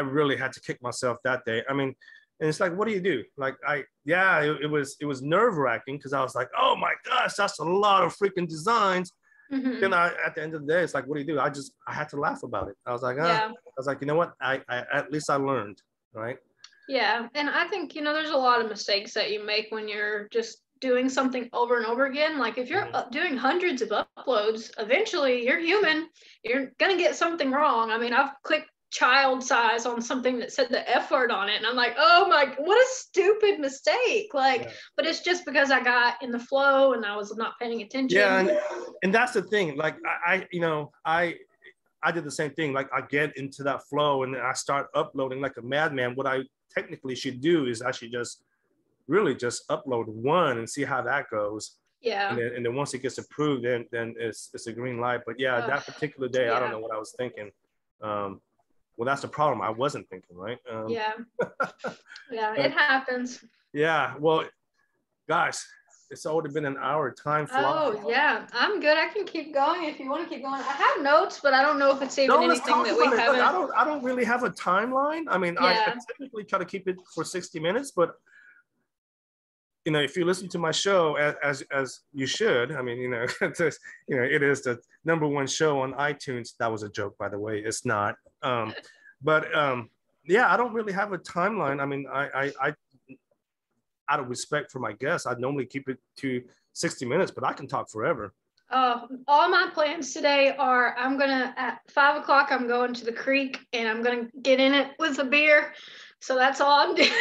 really had to kick myself that day. I mean, and it's like, what do you do? Like, it was nerve wracking because I was like, oh my gosh, that's a lot of freaking designs. Then at the end of the day, it's like, what do you do? I had to laugh about it. I was like, I was like, you know what? I at least I learned, right? Yeah, and I think, you know, there's a lot of mistakes that you make when you're just doing something over and over again. Like if you're doing hundreds of uploads, eventually you're human. You're gonna get something wrong. I mean, I've clicked child size on something that said the F word on it, and I'm like, oh my, what a stupid mistake. Like, but it's just because I got in the flow and I was not paying attention. Yeah, and that's the thing. Like I did the same thing. Like I get into that flow and I start uploading like a madman. What I technically should do is actually just really just upload one and see how that goes. Yeah. And then once it gets approved, then it's a green light. But yeah, that particular day, I don't know what I was thinking. Well, that's the problem. I wasn't thinking, right? Yeah. Yeah, it happens. Yeah. Well, guys, it's already been an hour. Time flies. Oh, yeah. I'm good. I can keep going if you want to keep going. I have notes, but I don't know if it's even anything that we haven't. I don't really have a timeline. I mean, I typically try to keep it for 60 minutes, but you know, if you listen to my show as you should, I mean, you know, it is the #1 show on iTunes. That was a joke, by the way. It's not. Yeah, I don't really have a timeline. I mean, I out of respect for my guests, I'd normally keep it to 60 minutes, but I can talk forever. All my plans today are at 5 o'clock, I'm going to the creek and I'm going to get in it with a beer. So that's all I'm doing.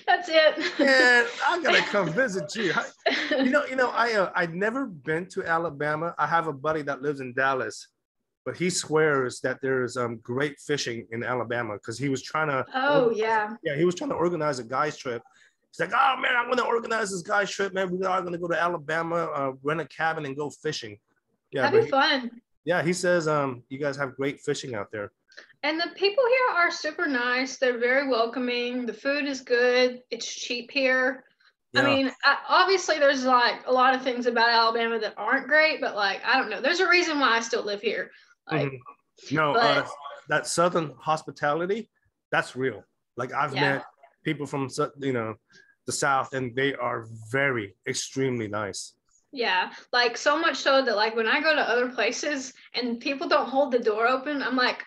That's it. Yeah, I gotta come visit you. I've never been to Alabama. I have a buddy that lives in Dallas, but he swears that there's great fishing in Alabama because he was trying to. Oh yeah. Yeah, he was trying to organize a guy's trip. He's like, oh man, I'm gonna organize this guy's trip, man. We are gonna go to Alabama, rent a cabin, and go fishing. Yeah, that'd be fun. Yeah, he says you guys have great fishing out there. And the people here are super nice. They're very welcoming. The food is good. It's cheap here. Yeah. I mean, obviously there's like a lot of things about Alabama that aren't great, but like, I don't know. There's a reason why I still live here. Like, that Southern hospitality, that's real. Like I've met people from, the South, and they are extremely nice. Yeah, like so much so that like when I go to other places and people don't hold the door open, I'm like,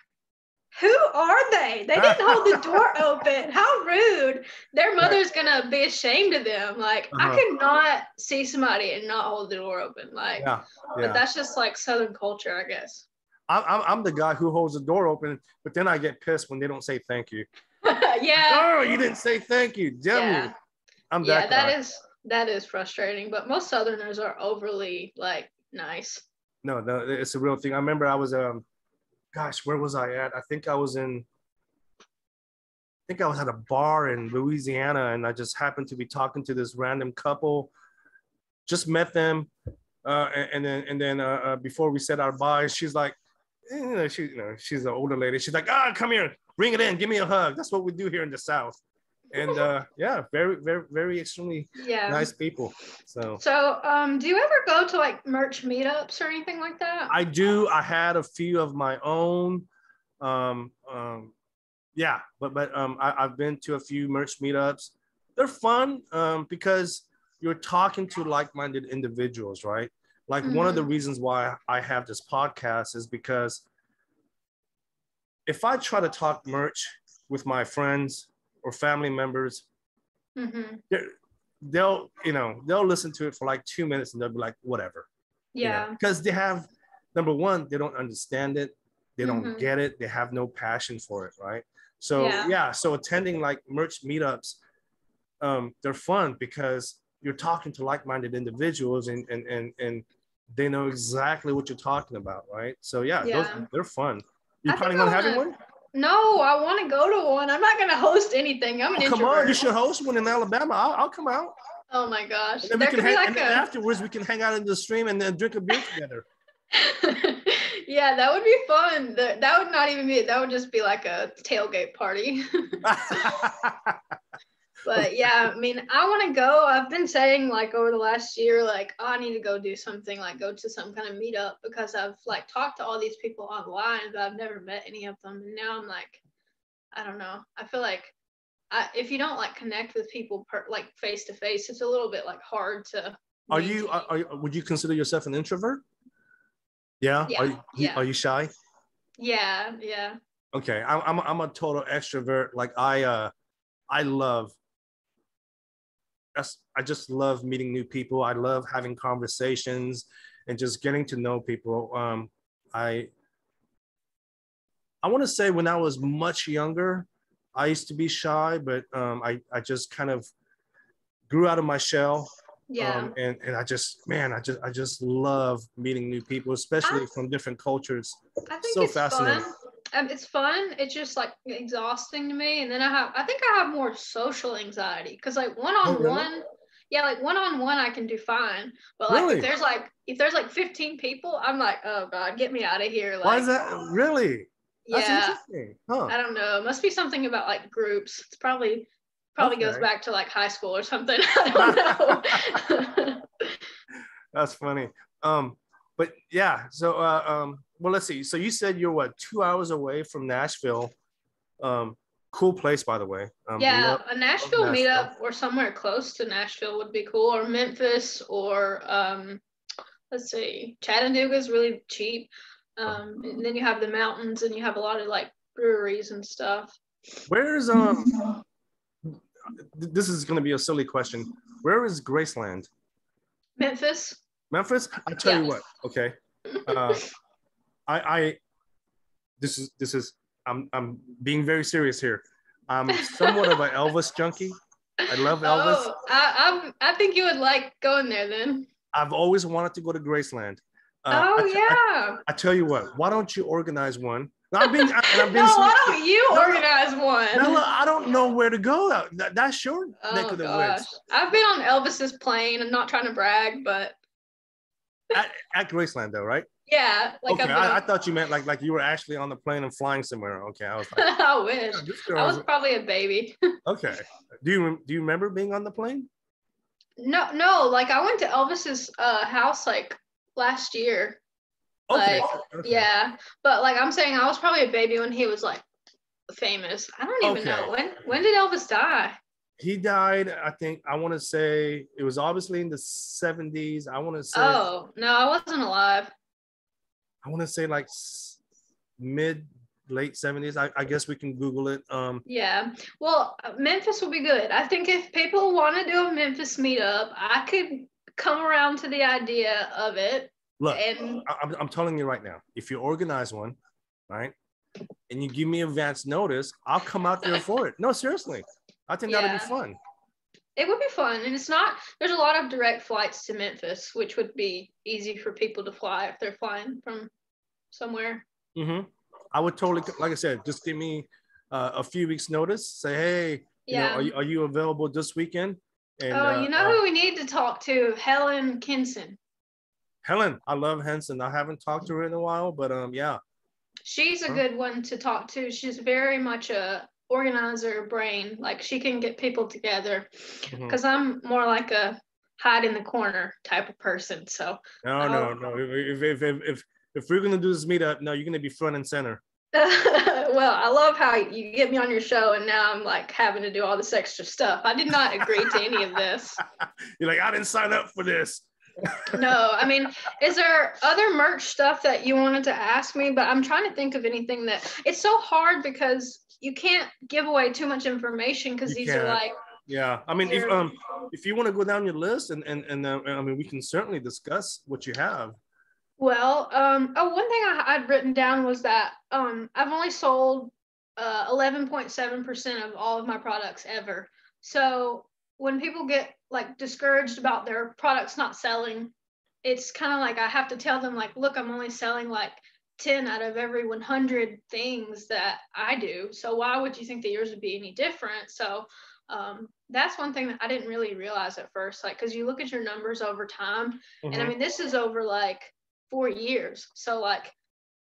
who are they? They didn't hold the door open. How rude. Their mother's gonna be ashamed of them. Like I could not see somebody and not hold the door open. Like, but that's just like Southern culture, I guess. I'm the guy who holds the door open, but then I get pissed when they don't say thank you. Yeah. Oh, you didn't say thank you. Damn you. I'm that guy. That is frustrating, but most Southerners are overly like nice. No, it's a real thing. I remember I was where was I at? I think I was at a bar in Louisiana, and I just happened to be talking to this random couple. Just met them, and then before we said our byes, she's like, she's an older lady. She's like, come here, bring it in, give me a hug. That's what we do here in the South. And very, very, very extremely nice people. So do you ever go to like merch meetups or anything like that? I do. I had a few of my own. I've been to a few merch meetups. They're fun because you're talking to like-minded individuals, right? Like one of the reasons why I have this podcast is because if I try to talk merch with my friends or family members, they'll listen to it for like 2 minutes and they'll be like, whatever. Yeah. Because they have, number one, they don't understand it. They don't get it. They have no passion for it, right? So so attending like merch meetups, they're fun because you're talking to like-minded individuals and they know exactly what you're talking about, right? So they're fun. You planning on having one? No, I want to go to one. I'm not going to host anything. I'm an introvert. Come on, you should host one in Alabama. I'll come out. Oh my gosh. And then afterwards we can hang out in the stream and then drink a beer together. Yeah, that would be fun. That would not even be, that would just be like a tailgate party. But yeah, I mean, I want to go. I've been saying like over the last year, like, I need to go do something, like go to some kind of meetup, because I've like talked to all these people online, but I've never met any of them. And now I'm like, I don't know. I feel like if you don't like connect with people like face to face, it's a little bit like hard to. Would you consider yourself an introvert? Yeah. Are you shy? Yeah. Okay. I'm a total extrovert. Like I just love meeting new people. I love having conversations and just getting to know people. I want to say when I was much younger, I used to be shy, but I just kind of grew out of my shell. Yeah. And I just love meeting new people, especially from different cultures. I think so it's fascinating. fun. It's fun. It's just like exhausting to me. And then I think I have more social anxiety because like one Oh, on really? one, yeah, like one on one I can do fine. But like Really? if there's like 15 people, I'm like, oh God, get me out of here. Why is Like, that? Really? That's yeah, interesting. Huh. I don't know. It must be something about like groups. It's probably goes Okay. back to like high school or something. I don't know. That's funny. But yeah, so well, let's see. So you said you're what, 2 hours away from Nashville. Cool place, by the way. Yeah, a Love Nashville Nashville. meetup or somewhere close to Nashville would be cool, or Memphis, or let's see, Chattanooga is really cheap. And then you have the mountains, and you have a lot of like breweries and stuff. Where's this is going to be a silly question. Where is Graceland? Memphis. Memphis? I tell Yeah. you what. Okay. Uh, I this is I'm being very serious here. I'm somewhat of an Elvis junkie. I love Elvis. Oh, I think you would like going there then. I've always wanted to go to Graceland. Oh yeah. I tell you what. Why don't you organize one? I'm being No, why don't you organize one? No, I don't know where to go. That's your neck Oh of the gosh, woods. I've been on Elvis's plane. I'm not trying to brag, but At Graceland, though, right? yeah, like Okay, I thought you meant like you were actually on the plane and flying somewhere. Okay, I was like, I wish. yeah, this I was girl. probably a baby. Okay. Do you remember being on the plane? No, like I went to Elvis's house like last year. Okay. Like, Okay. yeah, but like I'm saying, I was probably a baby when he was like famous. I don't even Okay. know when did Elvis die? He died, I think, I want to say it was obviously in the 70s. I want to say, Oh no, I wasn't alive. like mid, late 70s. I guess we can Google it. Yeah, well, Memphis will be good. I think if people want to do a Memphis meetup, I could come around to the idea of it. Look, And I'm telling you right now, if you organize one, right, and you give me advance notice, I'll come out there for it. No, seriously. I think that'd be yeah, fun. it would be fun. And it's not, there's a lot of direct flights to Memphis, which would be easy for people to fly if they're flying from somewhere. Mm-hmm. I would totally, like I said, just give me a few weeks notice. Say, hey, Yeah. are you available this weekend? And Oh, you know who we need to talk to? Helen Kinson. Helen, I love Henson. I haven't talked to her in a while, but yeah. She's a good one to talk to. She's very much a organizer brain. Like she can get people together. Because I'm more like a hide in the corner type of person. So no. If we're gonna do this meetup, no, you're gonna be front and center. Well, I love how you get me on your show and now I'm like having to do all this extra stuff. I did not agree to any of this. You're like, I didn't sign up for this. No, I mean, is there other merch stuff that you wanted to ask me? But I'm trying to think of anything that it's so hard because you can't give away too much information because these are like. Yeah, I mean, if you want to go down your list and I mean, we can certainly discuss what you have. Well, one thing I'd written down was that I've only sold 11.7% of all of my products ever. So when people get like discouraged about their products not selling, it's kind of like I have to tell them like, look, I'm only selling like 10 out of every 100 things that I do. So why would you think that yours would be any different? So that's one thing that I didn't really realize at first, like, because you look at your numbers over time, and I mean, this is over like 4 years. So like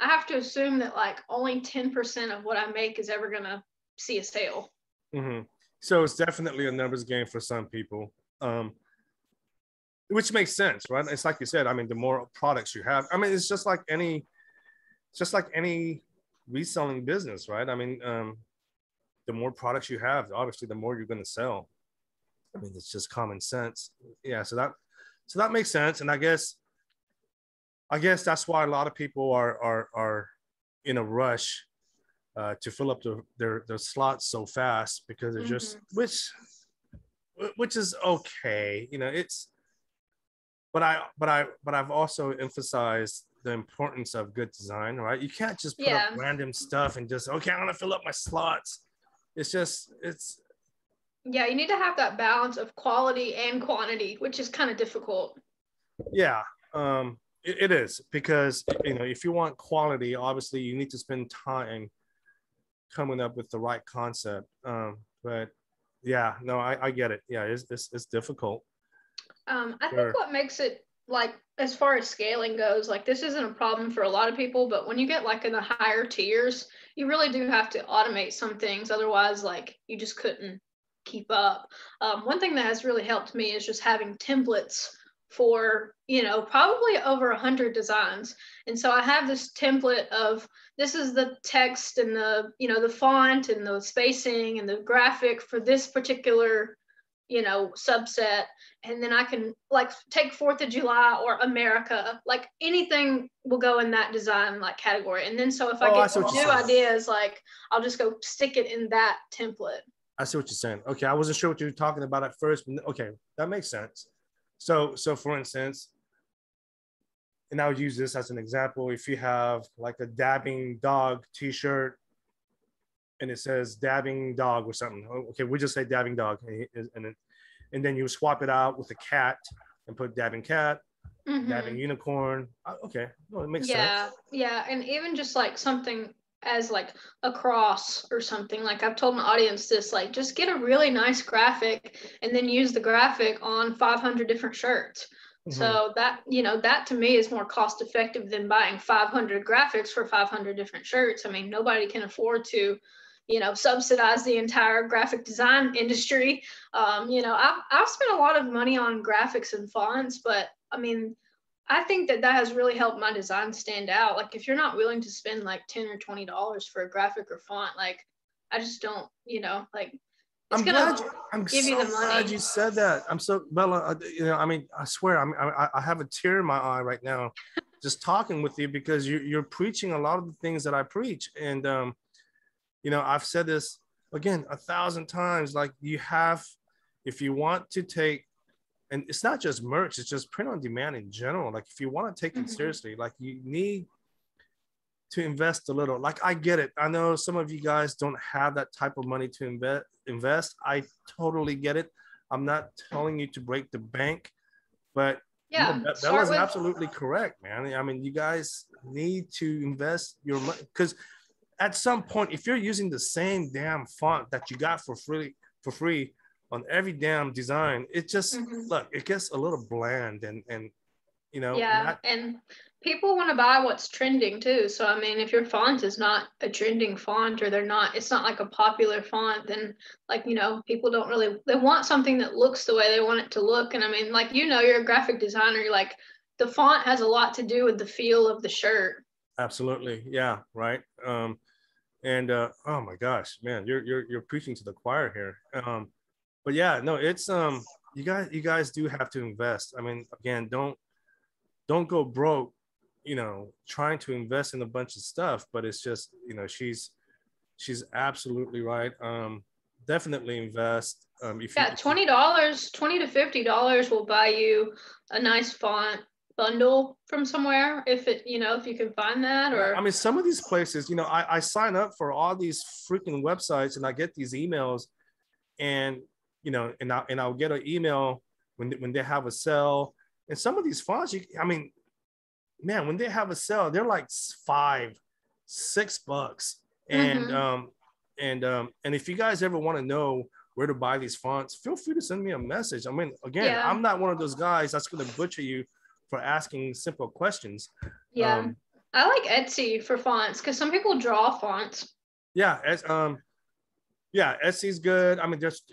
I have to assume that like only 10% of what I make is ever gonna see a sale. So it's definitely a numbers game for some people, which makes sense, right? It's like you said. I mean, the more products you have, I mean, it's just like any reselling business, right? I mean, the more products you have, obviously, the more you're going to sell. I mean, it's just common sense. Yeah. So that makes sense, and I guess that's why a lot of people are in a rush to fill up their slots so fast, because they're just which is okay, it's. But I've also emphasized the importance of good design, right? You can't just put up random stuff and just, okay, I'm gonna fill up my slots. It's yeah, you need to have that balance of quality and quantity, which is kind of difficult. Yeah. It is, because if you want quality, obviously you need to spend time coming up with the right concept. But yeah, no, I get it. Yeah, it's difficult. I think what makes it, like, as far as scaling goes, like, this isn't a problem for a lot of people, but when you get like in the higher tiers, you really do have to automate some things. Otherwise, like, you just couldn't keep up. One thing that has really helped me is just having templates for, probably over 100 designs. And so I have this template of, this is the text and the font and the spacing and the graphic for this particular subset. And then I can, like, take 4th of July or America, like anything will go in that design like category. And then so if I get new ideas, like, I'll just go stick it in that template. I see what you're saying. Okay, I wasn't sure what you were talking about at first, but okay, that makes sense. So for instance, and I would use this as an example, if you have like a dabbing dog t-shirt and it says dabbing dog or something, okay, we just say dabbing dog, and then you swap it out with a cat and put dabbing cat, dabbing unicorn. Okay, well, it makes sense. Yeah, and even just like something as like a cross or something. Like, I've told my audience this, like, just get a really nice graphic and then use the graphic on 500 different shirts. So that, that to me is more cost effective than buying 500 graphics for 500 different shirts. I mean, nobody can afford to subsidize the entire graphic design industry. I've spent a lot of money on graphics and fonts, but I mean, I think that has really helped my design stand out. Like, if you're not willing to spend like $10 or $20 for a graphic or font, like, I just don't, like, it's I'm so glad you said that. I'm so, Bella, I mean, I swear, I have a tear in my eye right now just talking with you, because you're preaching a lot of the things that I preach. And, I've said this again 1,000 times, like, if you want to take, and it's not just merch, it's just print on demand in general. Like, if you want to take it seriously, like, you need to invest a little. Like, I get it. I know some of you guys don't have that type of money to invest. I totally get it. I'm not telling you to break the bank, but yeah, Bella's absolutely correct, man. I mean, you guys need to invest your money, because at some point, if you're using the same damn font that you got for free on every damn design, it just look, it gets a little bland, and and people want to buy what's trending too. So I mean, if your font is not a trending font, or it's not like a popular font, then, like, people don't really, they want something that looks the way they want it to look. And I mean, like, you're a graphic designer, you're like, the font has a lot to do with the feel of the shirt. Absolutely, yeah, right. Oh my gosh, man, you're preaching to the choir here. But yeah, no, it's you guys do have to invest. I mean, again, don't go broke, trying to invest in a bunch of stuff. But it's just, she's absolutely right. Definitely invest. $20 to $50 will buy you a nice font bundle from somewhere, if you can find that. Or I mean, some of these places, I sign up for all these freaking websites, and I get these emails, and I'll get an email when they have a sale. And some of these fonts, I mean, man, when they have a sale, they're like $5-6. And and if you guys ever want to know where to buy these fonts, feel free to send me a message. I mean, again, I'm not one of those guys that's going to butcher you for asking simple questions. I like Etsy for fonts, because some people draw fonts. Etsy's good. I mean, just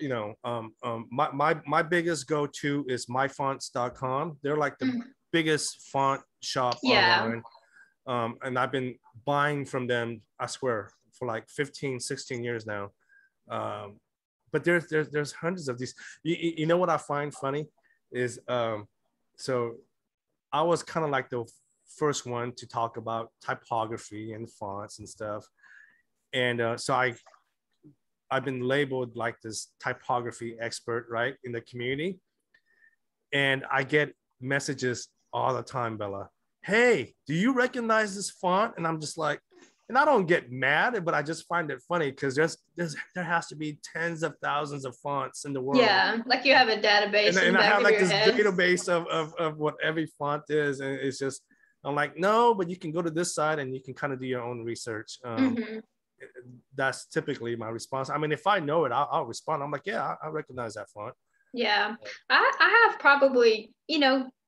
my biggest go-to is myfonts.com. They're like the biggest font shop online. And I've been buying from them, I swear, for like 15-16 years now. But there's hundreds of these. You know what I find funny is, so I was kind of like the first one to talk about typography and fonts and stuff. And so I've been labeled like this typography expert, right, in the community. And I get messages all the time, Bella. Hey, do you recognize this font? And I'm just like, and I don't get mad, but I just find it funny, because there has to be tens of thousands of fonts in the world. Yeah, like you have a database. And I have like this database of what every font is. And it's just, I'm like, no, but you can go to this side and you can kind of do your own research. That's typically my response. I mean, if I know it, I'll respond. I'm like, yeah, I recognize that font. Yeah, I have probably,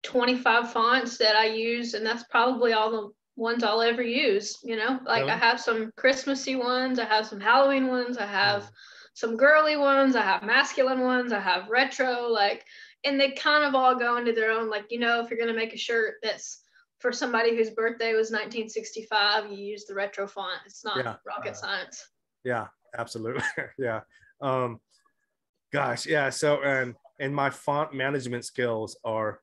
25 fonts that I use, and that's probably all the ones I'll ever use. Like Really? I have some Christmassy ones, I have some Halloween ones, I have some girly ones, I have masculine ones, I have retro, like, and they kind of all go into their own, like, if you're gonna make a shirt that's for somebody whose birthday was 1965, you use the retro font. It's not rocket science. Yeah, absolutely. Yeah. Gosh, yeah. So and my font management skills are,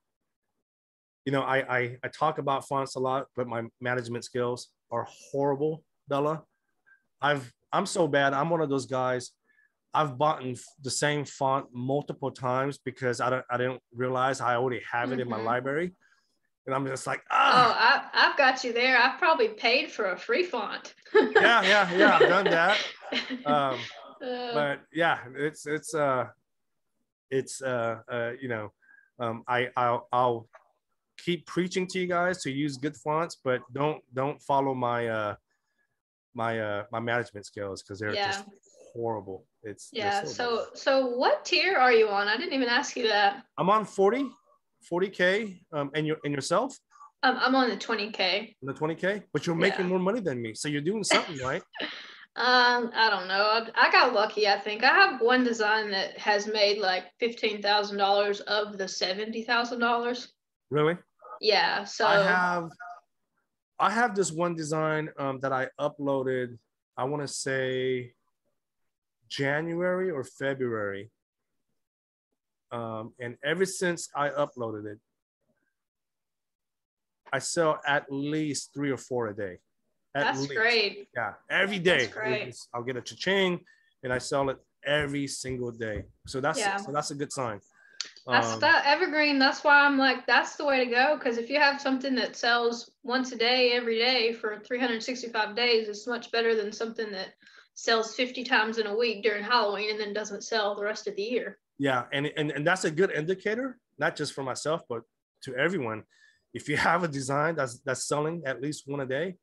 I talk about fonts a lot, but my management skills are horrible, Bella. I'm so bad. I'm one of those guys. I've bought the same font multiple times because I don't realize I already have it in my library, and I'm just like, I've got you there. I've probably paid for a free font. yeah. I've done that. But yeah, I'll keep preaching to you guys to use good fonts, but don't follow my my management skills, because they're just horrible. So what tier are you on? I didn't even ask you that. I'm on 40K. And yourself? I'm on the 20K. The 20K, but you're making more money than me, so you're doing something right. I don't know. I got lucky, I think. I have one design that has made like $15,000 of the $70,000. Really? Yeah. So I have this one design that I uploaded, I want to say January or February. And ever since I uploaded it, I sell at least 3 or 4 a day. That's great. Yeah, every day. That's great. I'll get a cha-ching and I sell it every single day. So that's a good sign. That's that evergreen. That's why I'm like, that's the way to go. Because if you have something that sells once a day, every day for 365 days, it's much better than something that sells 50 times in a week during Halloween and then doesn't sell the rest of the year. Yeah, and that's a good indicator, not just for myself, but to everyone. If you have a design that's selling at least one a day,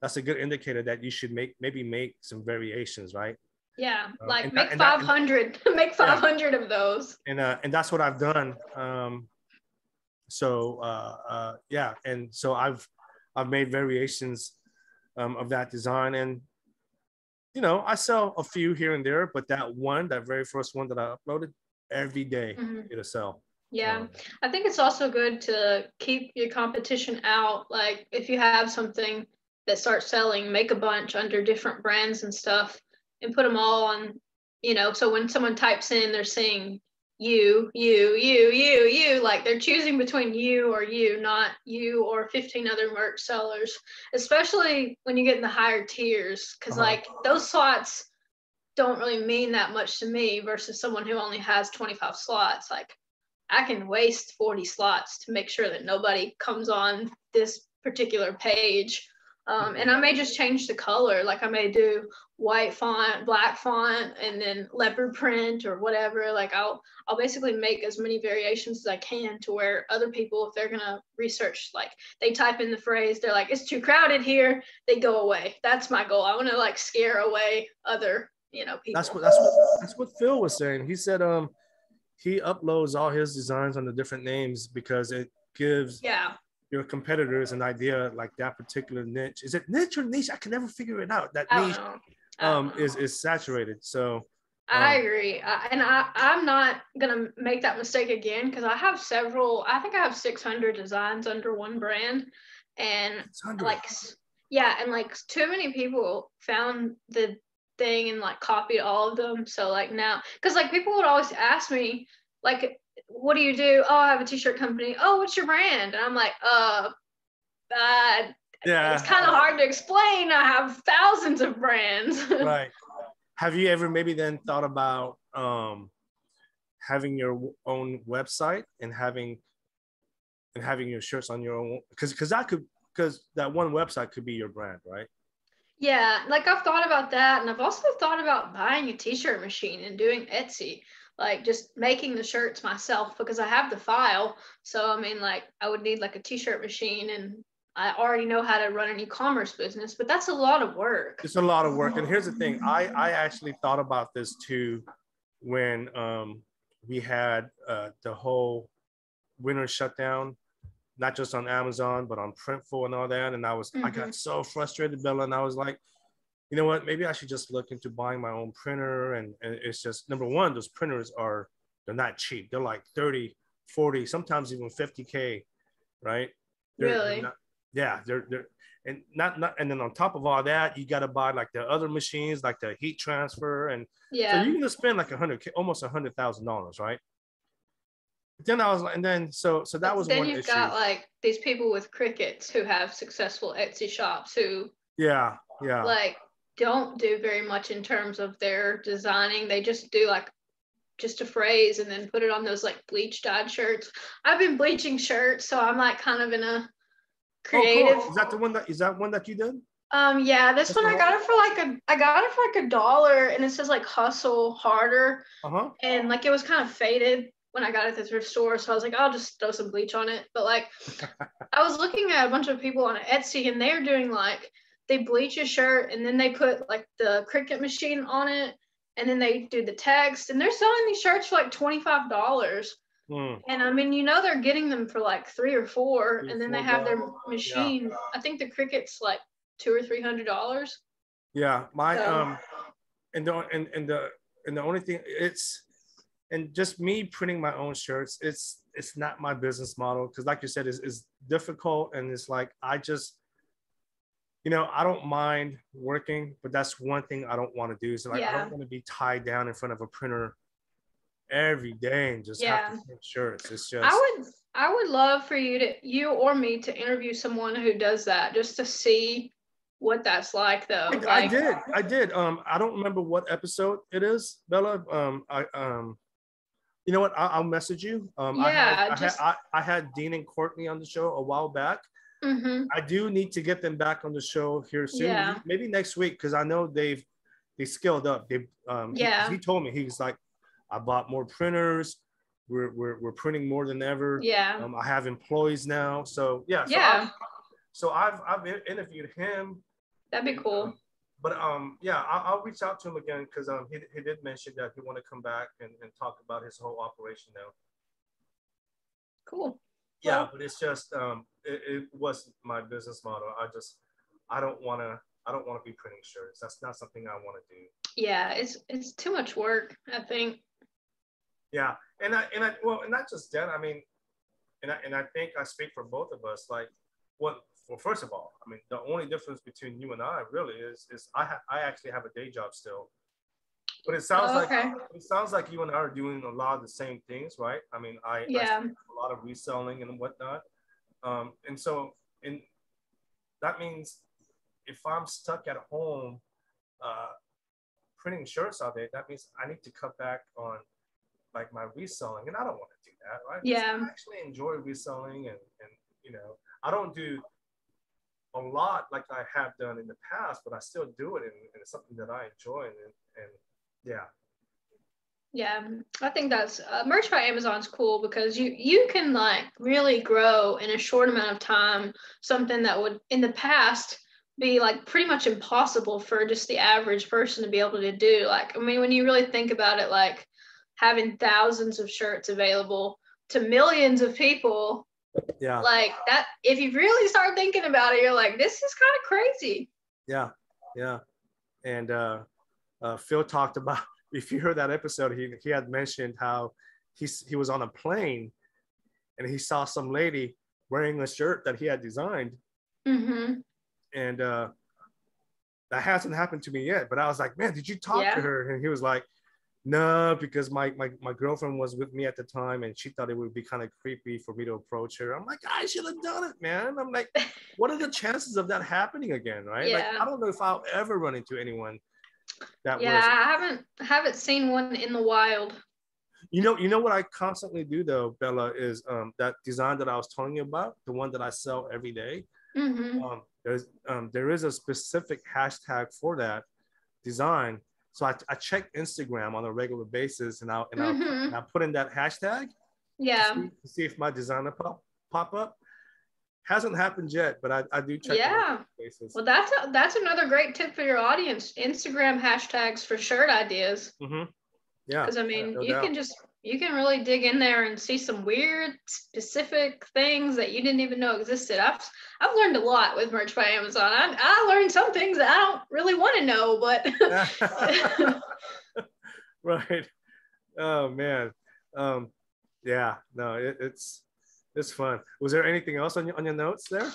that's a good indicator that you should maybe make some variations, right? Yeah, like make 500, make 500 of those. And that's what I've done. Yeah, and so I've made variations of that design, and I sell a few here and there, but that very first one that I uploaded, every day it'll sell. Yeah, I think it's also good to keep your competition out. Like if you have something that starts selling, make a bunch under different brands and stuff and put them all on, so when someone types in, they're saying you, like they're choosing between you, not you or 15 other merch sellers, especially when you get in the higher tiers, because like those slots don't really mean that much to me versus someone who only has 25 slots. Like I can waste 40 slots to make sure that nobody comes on this particular page. And I may just change the color. Like I may do white font, black font, and then leopard print or whatever. Like I'll basically make as many variations as I can to where other people, if they're gonna research, like they type in the phrase, they're like, it's too crowded here, they go away. That's my goal. I want to like scare away other, people. That's what Phil was saying. He said he uploads all his designs under different names because it gives your competitors an idea, like that particular niche. Is it niche or niche? I can never figure it out. That niche is saturated. So I agree. I'm not gonna make that mistake again, because I have I think I have 600 designs under one brand, and 600. like too many people found the thing and like copied all of them. So like now, because like people would always ask me like, what do you do? Oh, I have a t-shirt company. Oh, what's your brand? And I'm like, it's kind of hard to explain. I have thousands of brands. Right. Have you ever maybe then thought about having your own website and having your shirts on your own? Because that one website could be your brand, right? Yeah, like I've thought about that, and I've also thought about buying a t-shirt machine and doing Etsy, like just making the shirts myself, because I have the file. So I mean, like I would need like a t-shirt machine and I already know how to run an e-commerce business, but that's a lot of work. It's a lot of work. And here's the thing, I actually thought about this too when we had the whole winter shutdown, not just on Amazon, but on Printful and all that. And I got so frustrated, Bella, and I was like, you know what, maybe I should just look into buying my own printer. And it's just, number one, those printers they're not cheap. They're like 30, 40, sometimes even 50K, right? Really? They're and and then on top of all that, you got to buy like the other machines, like the heat transfer, and so you're gonna spend like almost $100,000, right? Then I was like, and then so that was one issue. Then you've got like these people with Crickets who have successful Etsy shops who like don't do very much in terms of their designing. They just do like just a phrase and then put it on those like bleach dyed shirts. I've been bleaching shirts, so I'm like kind of in a creative. Oh, cool. Is that one that you did? Yeah, this one I got it for like $1, and it says like hustle harder. And like it was kind of faded when I got it at the thrift store, so I was like, I'll just throw some bleach on it. But like I was looking at a bunch of people on Etsy, and they're doing like, they bleach a shirt and then they put like the Cricut machine on it, and then they do the text, and they're selling these shirts for like $25. And I mean, you know, they're getting them for like $3 or $4, and then they have their machine. Yeah. I think the Cricut's like $200 or $300. Yeah, and the only thing, and just me printing my own shirts, it's not my business model, because like you said, it's difficult, and it's like I just, you know, I don't mind working, but that's one thing I don't want to do. Is like I don't want to be tied down in front of a printer every day and just have to print shirts. It's just I would love for you or me to interview someone who does that, just to see what that's like, though. I did. I don't remember what episode it is, Bella. You know what? I'll message you. I had Dean and Courtney on the show a while back. I do need to get them back on the show here soon. Maybe next week, because I know they scaled up. He told me, he's like, I bought more printers. We're printing more than ever. I have employees now. So so I've interviewed him. That'd be cool. But I'll reach out to him again, because he did mention that he want to come back and talk about his whole operation now. Cool. Yeah, but it's just it wasn't my business model. I don't want to be printing shirts. That's not something I want to do. Yeah, it's too much work, I think. Yeah, and not just that. I mean, and I think I speak for both of us. Like, well, first of all, I mean, the only difference between you and I really is I actually have a day job still. But it sounds like you and I are doing a lot of the same things, right? I mean, I do a lot of reselling and whatnot, and so that means if I'm stuck at home printing shirts all day, that means I need to cut back on like my reselling, and I don't want to do that, right? Yeah. I actually enjoy reselling, and you know, I don't do a lot like I have done in the past, but I still do it, and it's something that I enjoy, and yeah, I think that's merch by Amazon's cool, because you can like really grow in a short amount of time something that would in the past be like pretty much impossible for just the average person to be able to do. Like, I mean, when you really think about it, like having thousands of shirts available to millions of people, like that, if you really start thinking about it, you're like, this is kind of crazy. Yeah. And Phil talked about, if you heard that episode, he had mentioned how he was on a plane and he saw some lady wearing a shirt that he had designed. And that hasn't happened to me yet, but I was like, man, did you talk to her? And he was like, no, because my girlfriend was with me at the time, and she thought it would be kind of creepy for me to approach her. I'm like, I should have done it, man. I'm like, what are the chances of that happening again, right? Like, I don't know if I'll ever run into anyone that was. I haven't seen one in the wild. You know what I constantly do though, Bella, is that design that I was telling you about, the one that I sell every day. There is a specific hashtag for that design. So I check Instagram on a regular basis, and I put in that hashtag to see if my design will pop up. Hasn't happened yet, but I do check on Yeah. basis. Well, that's another great tip for your audience. Instagram hashtags for shirt ideas. Mm-hmm. Yeah. Because I mean, no you doubt. you can really dig in there and see some weird specific things that you didn't even know existed. I've learned a lot with merch by Amazon. I learned some things that I don't really want to know, but Right. Oh man. Yeah, no, it's fun. Was there anything else on your notes there?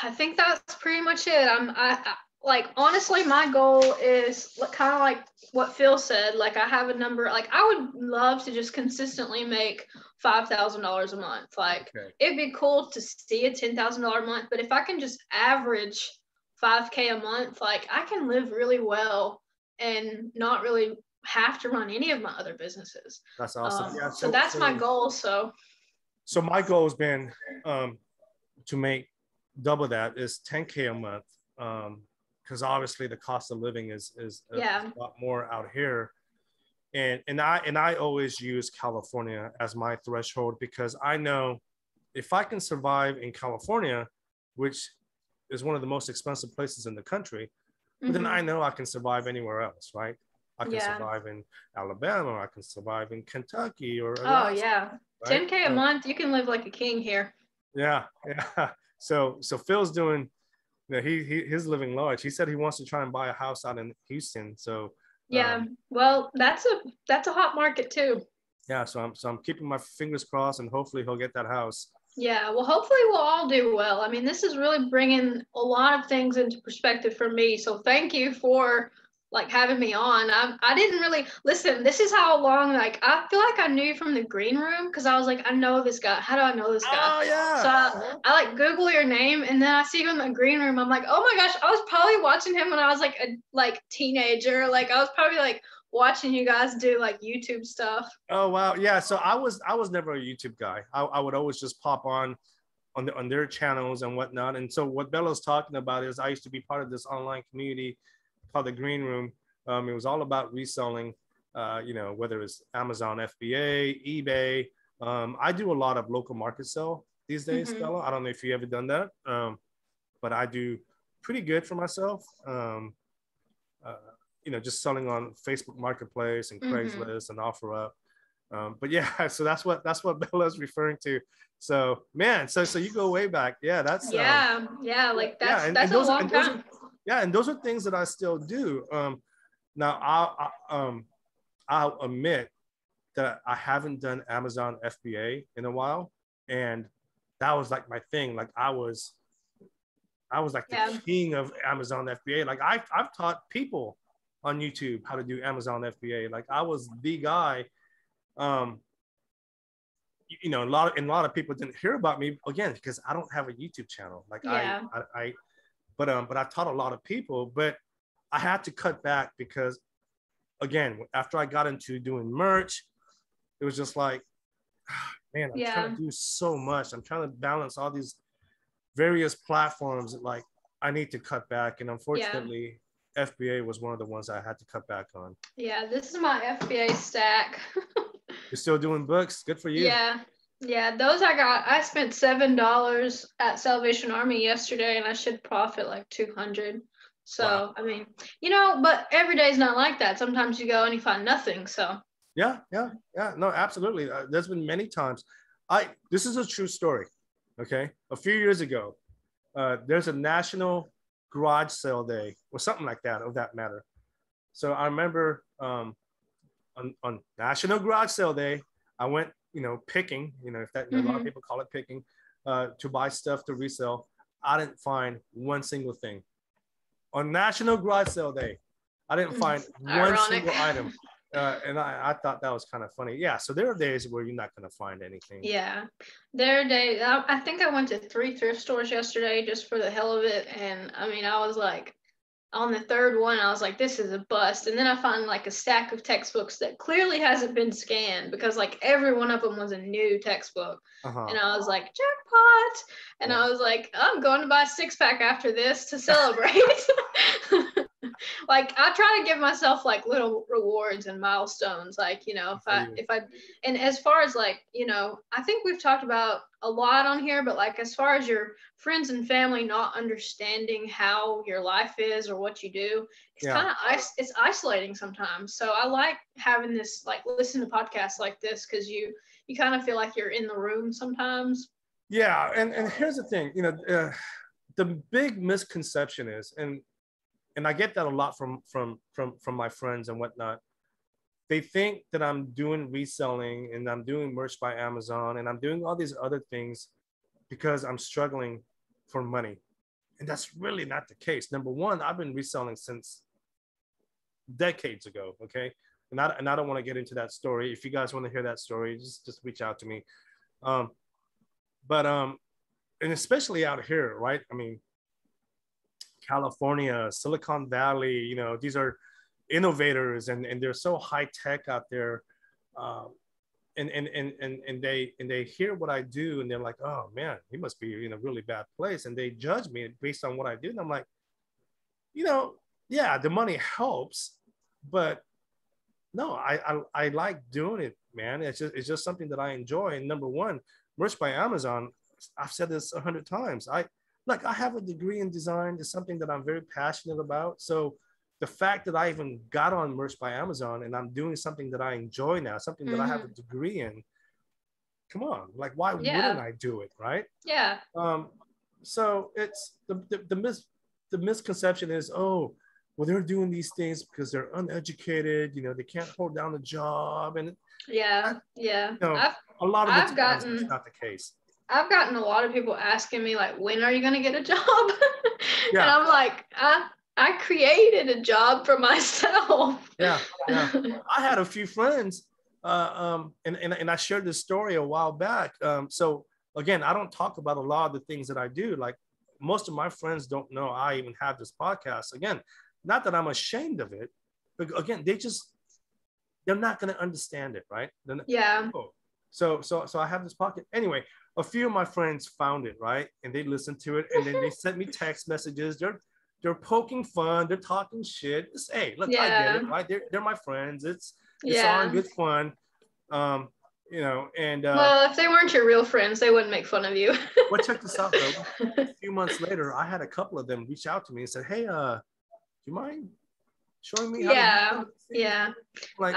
I think that's pretty much it. I like honestly, my goal is kind of like what Phil said. Like I have a number. Like I would love to just consistently make $5,000 a month. Like it'd be cool to see a $10,000 month. But if I can just average 5K a month, like I can live really well and not really have to run any of my other businesses. That's awesome. Yeah. So that's my goal. So my goal has been to make double that, is 10K a month. Because obviously the cost of living is a lot more out here. And I always use California as my threshold, because I know if I can survive in California, which is one of the most expensive places in the country, then I know I can survive anywhere else, right? I can survive in Alabama, I can survive in Kentucky or Alaska, right? 10K a month, you can live like a king here. Yeah. So Phil's doing, you know, he's living large. He said he wants to try and buy a house out in Houston. So well, that's a hot market too. Yeah, so I'm keeping my fingers crossed, and hopefully he'll get that house. Yeah, well, hopefully we'll all do well. I mean, this is really bringing a lot of things into perspective for me. So thank you for like having me on. I didn't really listen. This is how long, like, I feel like I knew you from the green room, because I was like, I know this guy. How do I know this guy? Oh yeah. So I like Google your name, and then I see you in the green room. I'm like, oh my gosh, I was probably watching him when I was like a teenager. Like I was probably like watching you guys do like YouTube stuff. Oh wow, yeah. So I was never a YouTube guy. I would always just pop on their channels and whatnot. And so what Bella's talking about is I used to be part of this online community called the Green Room. It was all about reselling, you know, whether it's Amazon FBA, eBay. I do a lot of local market sell these days, Bella. I don't know if you ever done that, but I do pretty good for myself. You know, just selling on Facebook Marketplace and Craigslist and OfferUp. But yeah, so that's what Bella's referring to. So man, so you go way back. Yeah, that's like that's a long time. And those are things that I still do. Now I'll admit that I haven't done Amazon FBA in a while, and that was like my thing. Like I was like the king of Amazon FBA. Like I've taught people on YouTube how to do Amazon FBA. Like I was the guy. You know, a lot of people didn't hear about me, again, because I don't have a YouTube channel. Like but I taught a lot of people, but I had to cut back because, again, after I got into doing merch, it was just like, man, I'm trying to do so much. I'm trying to balance all these various platforms that, like, I need to cut back. And unfortunately, FBA was one of the ones I had to cut back on. Yeah, this is my FBA stack. You're still doing books? Good for you. Yeah, those I spent $7 at Salvation Army yesterday, and I should profit like 200. So wow. I mean, you know, but every day is not like that. Sometimes you go and you find nothing. So yeah, no, absolutely. There's been many times. This is a true story. Okay, a few years ago, there's a national garage sale day or something like that, of that matter. So I remember on National Garage Sale Day, I went, you know, picking, you know, if that, a lot of people call it picking, to buy stuff to resell. I didn't find one single thing. On National Garage Sale Day, I didn't find one single item. And I thought that was kind of funny. Yeah, so there are days where you're not going to find anything. Yeah, there are days. I think I went to 3 thrift stores yesterday just for the hell of it. And I mean, I was like, on the third one, I was like, this is a bust. And then I found like a stack of textbooks that clearly hasn't been scanned, because like every one of them was a new textbook. And I was like, jackpot. And I was like, I'm going to buy a 6-pack after this to celebrate. Like, I try to give myself like little rewards and milestones. Like, you know, and as far as like, you know, I think we've talked about a lot on here, but like, as far as your friends and family not understanding how your life is or what you do, it's kind of it's isolating sometimes. So I like having this, like, listen to podcasts like this, because you kind of feel like you're in the room sometimes. Yeah, and here's the thing, you know, the big misconception is, and I get that a lot from my friends and whatnot. They think that I'm doing reselling and I'm doing merch by Amazon and I'm doing all these other things because I'm struggling for money. And that's really not the case. Number one, I've been reselling since decades ago, okay? And I don't want to get into that story. If you guys want to hear that story, just reach out to me. And especially out here, right? I mean, California, Silicon Valley, you know, these are innovators and they're so high tech out there. And they hear what I do and they're like, oh man, he must be in a really bad place. And they judge me based on what I do. And I'm like, you know, yeah, the money helps, but no, I like doing it, man. It's just something that I enjoy. And number one, merch by Amazon, I've said this 100 times. I have a degree in design. It's something that I'm very passionate about. So the fact that I even got on merch by Amazon and I'm doing something that I enjoy now, something that I have a degree in, come on, like, why wouldn't I do it, right? Yeah. So it's the misconception is, oh, well, they're doing these things because they're uneducated, you know, they can't hold down a job. And you know, a lot of the times it's not the case. I've gotten a lot of people asking me, like, when are you going to get a job? Yeah. And I'm like, I created a job for myself. Yeah. I had a few friends, and I shared this story a while back. So again, I don't talk about a lot of the things that I do. Like, most of my friends don't know I even have this podcast. Again, not that I'm ashamed of it, but again, they're not going to understand it, right? Yeah. So I have this podcast. Anyway, a few of my friends found it, right? And they listened to it, and then they sent me text messages. They're poking fun. They're talking shit. Hey, look, I get it, right? They're my friends. It's all in good fun. You know, and well, if they weren't your real friends, they wouldn't make fun of you. Well, check this out though. A few months later, I had a couple of them reach out to me and said, "Hey, do you mind showing me how to do this?" Like,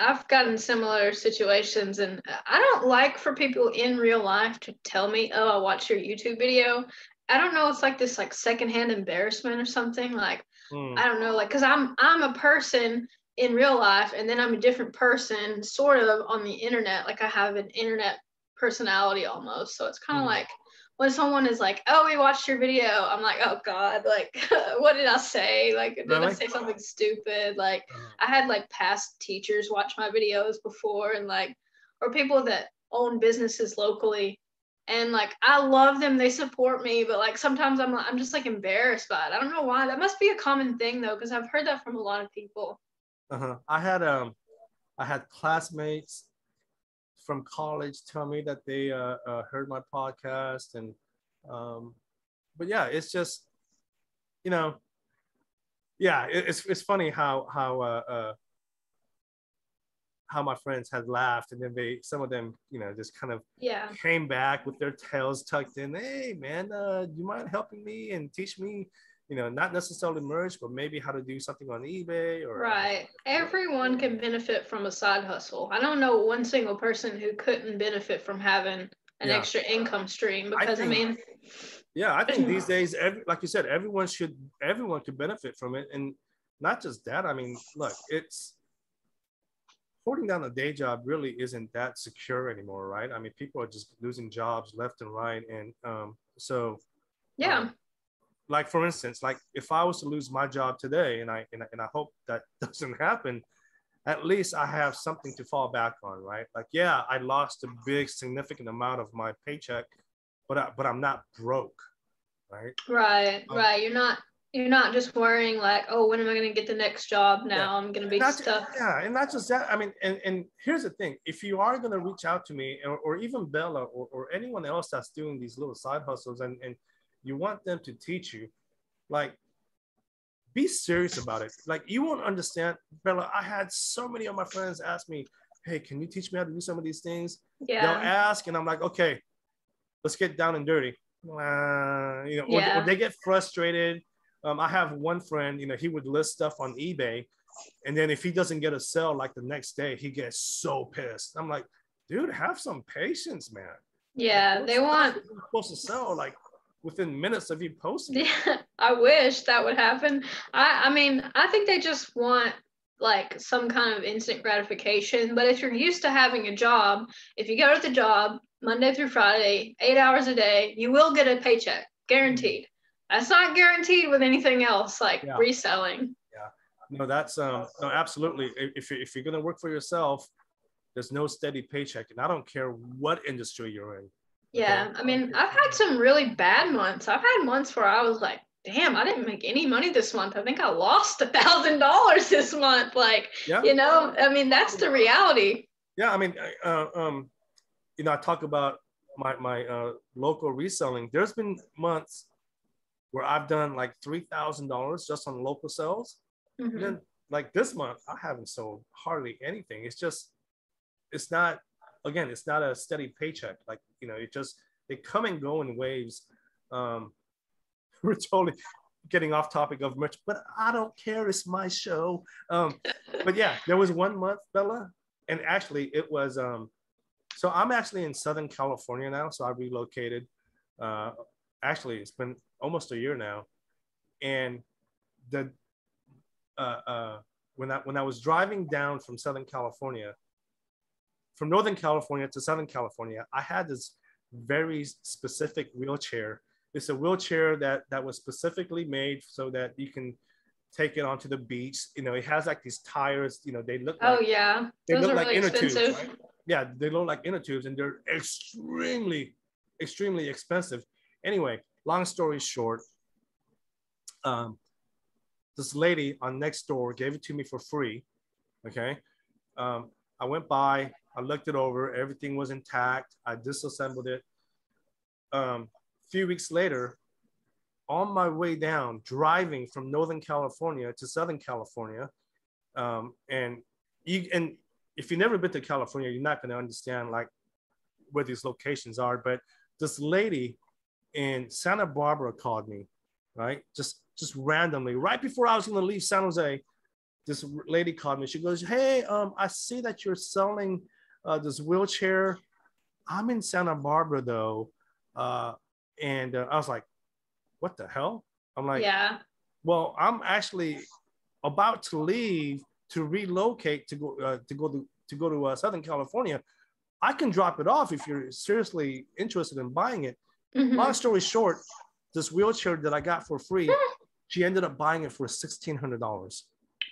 I've gotten similar situations, and I don't like for people in real life to tell me, oh, I watched your YouTube video. I don't know, it's like this like secondhand embarrassment or something. Like, I don't know, like, because I'm a person in real life, and then I'm a different person sort of on the internet. Like, I have an internet personality almost. So it's kind of like when someone is like, oh, we watched your video, I'm like, oh God, like, what did I say? Like, did I say something stupid? Like, I had like past teachers watch my videos before, and like, or people that own businesses locally, and like, I love them, they support me, but like sometimes I'm just like embarrassed by it. I don't know why. That must be a common thing though, because I've heard that from a lot of people. I had classmates from college tell me that they heard my podcast, and but yeah, it's just, you know, yeah, it's funny how my friends had laughed, and then some of them, you know, just kind of came back with their tails tucked in. Hey man, do you mind helping me and teach me, you know, not necessarily merch, but maybe how to do something on eBay or Everyone can benefit from a side hustle. I don't know one single person who couldn't benefit from having an extra income stream, because I mean, I think these days, like you said, everyone could benefit from it. And not just that, I mean, look, it's holding down a day job really isn't that secure anymore, right? I mean, people are just losing jobs left and right. And like, for instance, like if I was to lose my job today, and I hope that doesn't happen, at least I have something to fall back on, right? Like, yeah, I lost a big significant amount of my paycheck, but I'm not broke, right? Right. You're not You're not just worrying like, oh, when am I going to get the next job now? I'm going to be stuck. Yeah, and not just that. I mean, and here's the thing. If you are going to reach out to me or even Bella or anyone else that's doing these little side hustles and you want them to teach you, like, be serious about it. Like, you won't understand, Bella. I had so many of my friends ask me, hey, can you teach me how to do some of these things? Yeah. They'll ask, and I'm like, okay, let's get down and dirty. Or they get frustrated. I have one friend, he would list stuff on eBay, and then if he doesn't get a sale like the next day, he gets so pissed. I'm like, dude, have some patience, man. Yeah, like, they want supposed to sell like within minutes of you posting. Yeah, I wish that would happen. I mean, I think they just want like some kind of instant gratification. But if you're used to having a job, if you go to the job Monday through Friday, 8 hours a day, you will get a paycheck, guaranteed. That's not guaranteed with anything else like reselling. Yeah, no, that's no, absolutely. If you're gonna work for yourself, there's no steady paycheck, and I don't care what industry you're in. Yeah, I mean, I've had some really bad months. I've had months where I was like, damn, I didn't make any money this month. I think I lost $1,000 this month. Like, I mean, that's the reality. Yeah, I mean, I talk about my local reselling. There's been months where I've done like $3,000 just on local sales. And then like this month, I haven't sold hardly anything. It's not a steady paycheck. Like, they come and go in waves. We're totally getting off topic of merch, but I don't care. It's my show. But yeah, there was 1 month, Bella, and actually it was, so I'm actually in Southern California now. So I relocated. Actually, it's been almost a year now. And when I was driving down from Southern California, from Northern California to Southern California, I had this very specific wheelchair. It's a wheelchair that was specifically made so that you can take it onto the beach. It has like these tires, they look like, they look like inner tubes, right? Yeah, they look like inner tubes, and they're extremely, extremely expensive. Anyway, long story short, this lady on Nextdoor gave it to me for free. Okay. I went by, I looked it over, everything was intact. I disassembled it. Few weeks later, on my way down, driving from Northern California to Southern California, and if you've never been to California, you're not going to understand like where these locations are. But this lady in Santa Barbara called me, right? Just randomly, right before I was going to leave San Jose. This lady called me. She goes, hey, I see that you're selling this wheelchair. I'm in Santa Barbara though. And I was like, what the hell? I'm like, well, I'm actually about to leave to relocate to go to Southern California. I can drop it off if you're seriously interested in buying it. Long story short, this wheelchair that I got for free, she ended up buying it for $1,600.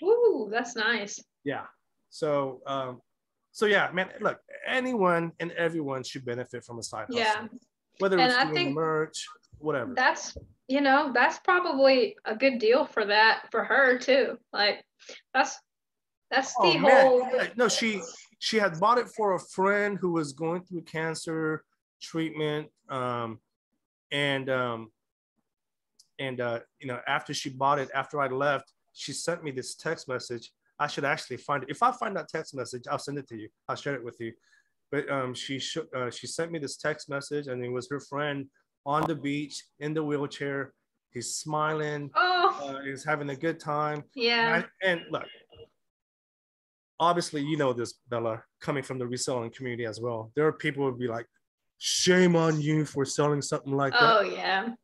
Ooh, that's nice. Yeah. So yeah, man, look, anyone and everyone should benefit from a side hustle. Yeah. Whether it's doing merch, whatever. That's probably a good deal for her too. Like that's the whole. Yeah. No, she had bought it for a friend who was going through cancer treatment. After she bought it, after I left, she sent me this text message. I should actually find it. If I find that text message, I'll send it to you. I'll share it with you. But she sent me this text message, and it was her friend on the beach in the wheelchair. He's smiling. Oh. He's having a good time. Yeah. And look, obviously, you know this, Bella, coming from the reselling community as well. There are people who would be like, shame on you for selling something like that. Oh, yeah.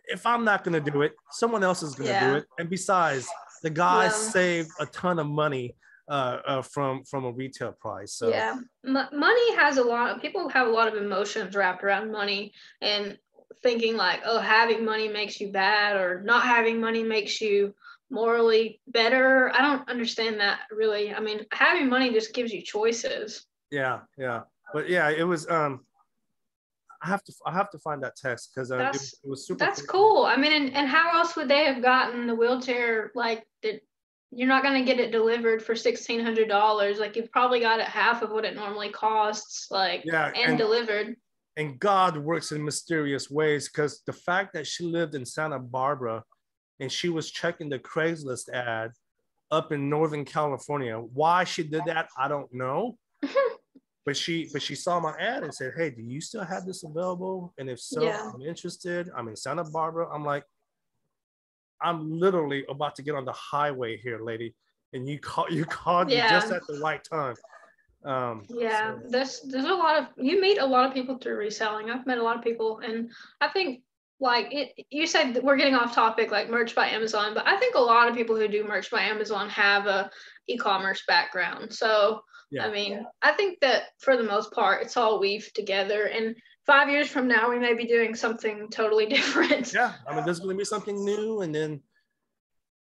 If I'm not going to do it, someone else is going to do it. And besides, the guy saved a ton of money from a retail price. So yeah, money has people have a lot of emotions wrapped around money, and thinking like, oh, having money makes you bad, or not having money makes you morally better. I don't understand that really. I mean, having money just gives you choices. Yeah. But yeah, it was I have to find that text because it was super. That's cool. I mean, and how else would they have gotten the wheelchair? Like, you're not going to get it delivered for $1,600. Like, you've probably got it half of what it normally costs. Like, Yeah, and delivered. And God works in mysterious ways, because the fact that she lived in Santa Barbara and she was checking the Craigslist ad up in Northern California. Why she did that, I don't know. But she saw my ad and said, "Hey, do you still have this available? And if so, yeah, I'm interested. I'm in Santa Barbara." I'm like, I'm literally about to get on the highway here, lady, and you called me just at the right time. Yeah, so. there's a lot of, you meet a lot of people through reselling. I've met a lot of people, and I think like you said that we're getting off topic, like merch by Amazon, but I think a lot of people who do merch by Amazon have a e-commerce background. So yeah. I mean, I think that for the most part, it's all weaved together. And 5 years from now, we may be doing something totally different. Yeah, I mean, there's going to be something new, and then,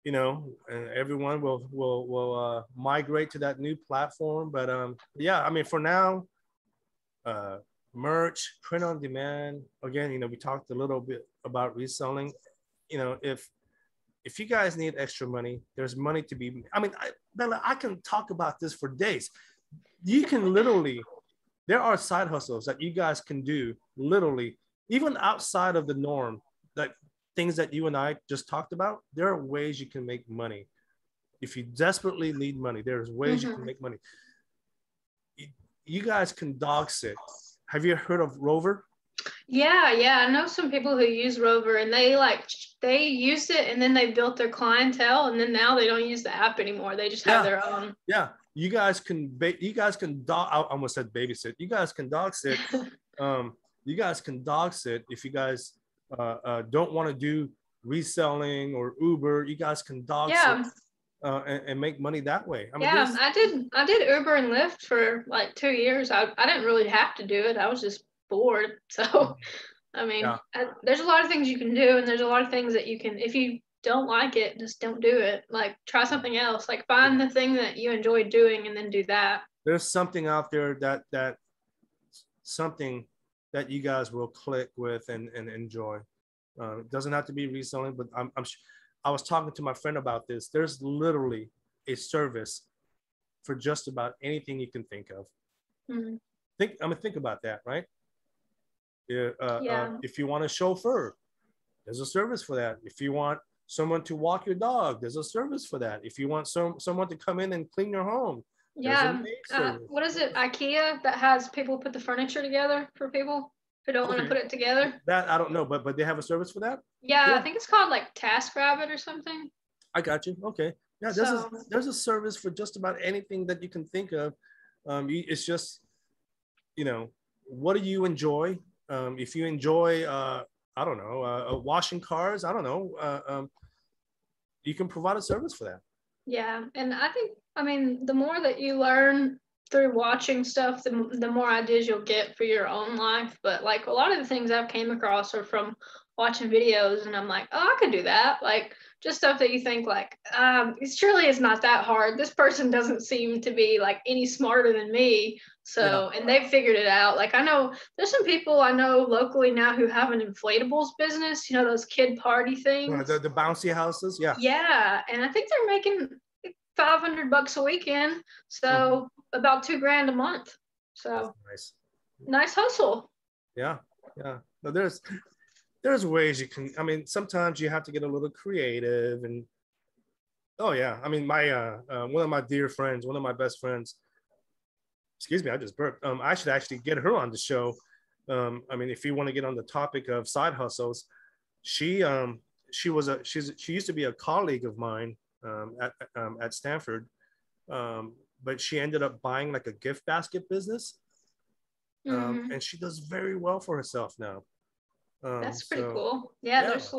you know, and everyone will migrate to that new platform. But yeah, I mean, for now, merch, print on demand. Again, you know, we talked a little bit about reselling. You know, if you guys need extra money, there's money to be. I mean, Bella, I can talk about this for days. You can literally, there are side hustles that you guys can do, literally, even outside of the norm, like things that you and I just talked about. There are ways you can make money. If you desperately need money, there's ways you can make money. You guys can dog sit. Have you heard of Rover? Yeah. I know some people who use Rover, and they used it and then they built their clientele, and then now they don't use the app anymore. They just have their own. Yeah, you guys can dog. I almost said babysit. You guys can dog sit. You guys can dog sit if you guys don't want to do reselling or Uber. You guys can dog sit. And make money that way. I mean, I did Uber and Lyft for like 2 years. I didn't really have to do it. I was just bored. So, I mean, there's a lot of things you can do, and there's a lot of things that you can, if you don't like it, just don't do it. Like, try something else. Like, find the thing that you enjoy doing and then do that. There's something out there that something that you guys will click with and enjoy. It doesn't have to be reselling, but I was talking to my friend about this. There's literally a service for just about anything you can think of. Think about that, right? If you want a chauffeur, there's a service for that. If you want someone to walk your dog, there's a service for that. If you want someone to come in and clean your home, what is it, IKEA, that has people put the furniture together for people who don't want to put it together? That I don't know, but they have a service for that? Yeah, I think it's called like TaskRabbit or something. I got you. Okay. Yeah, there's a service for just about anything that you can think of. It's just, you know, what do you enjoy? If you enjoy, I don't know, washing cars, I don't know, you can provide a service for that. Yeah, and I mean, the more that you learn through watching stuff, the more ideas you'll get for your own life. But like, a lot of the things I've came across are from watching videos, and I'm like, oh, I could do that. Like, just stuff that you think like, it surely is not that hard. This person doesn't seem to be like any smarter than me. So, and they've figured it out. Like, I know there's some people I know locally now who have an inflatables business, you know, those kid party things. The bouncy houses. Yeah. Yeah. And I think they're making $500 a weekend. So about $2,000 a month. So nice hustle. Yeah. No, there's ways you can. I mean, sometimes you have to get a little creative, and I mean, my one of my dear friends, one of my best friends. Excuse me, I just burped. I should actually get her on the show. I mean, if you want to get on the topic of side hustles, she used to be a colleague of mine at Stanford, but she ended up buying like a gift basket business, and she does very well for herself now. That's pretty cool. Yeah, there's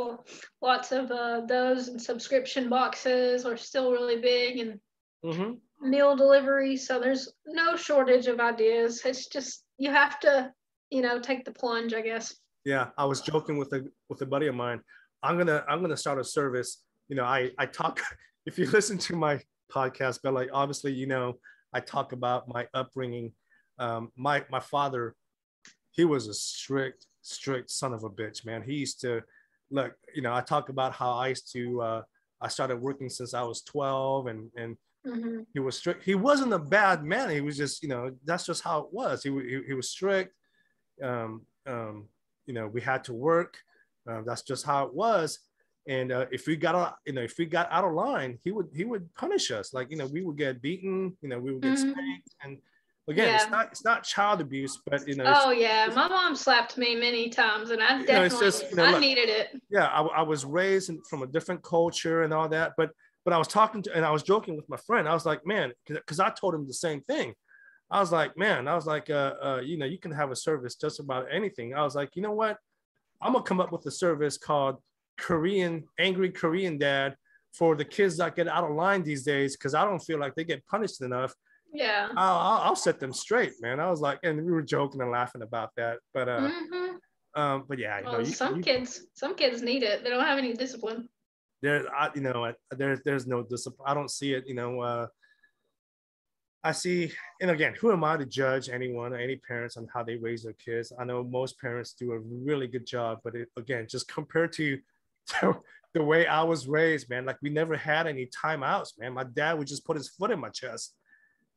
lots of those, and subscription boxes are still really big, and meal delivery. So there's no shortage of ideas. It's just, you have to, you know, take the plunge, I guess. Yeah, I was joking with a buddy of mine. I'm gonna start a service. You know, I talk. If you listen to my podcast, Bella, obviously, you know, I talk about my upbringing. My father he was a strict son of a bitch, man. He used to look, you know, I talk about how I used to I started working since I was 12, and he was strict. He wasn't a bad man. He was just, you know, that's just how it was. He was strict. Um, you know, we had to work. That's just how it was. And if we got out, you know, if we got out of line, he would punish us. Like, you know, we would get beaten. You know, we would get spanked. And again, it's not child abuse, but you know. Oh yeah, my mom slapped me many times, and I definitely just, you know, I look, needed it. Yeah, I was raised from a different culture and all that, but I was talking to, and I was joking with my friend. I was like, man, because I told him the same thing. I was like, man, I was like, you know, you can have a service just about anything. I was like, you know what? I'm gonna come up with a service called Angry Korean Dad for the kids that get out of line these days, because I don't feel like they get punished enough. Yeah. I'll set them straight, man. I was like, and we were joking and laughing about that. But yeah, you know, some kids need it. They don't have any discipline. You know, there's no discipline. I don't see it. You know, I see, and again, who am I to judge anyone or any parents on how they raise their kids? I know most parents do a really good job, but again, just compared to the way I was raised, man, like we never had any timeouts, man. My dad would just put his foot in my chest.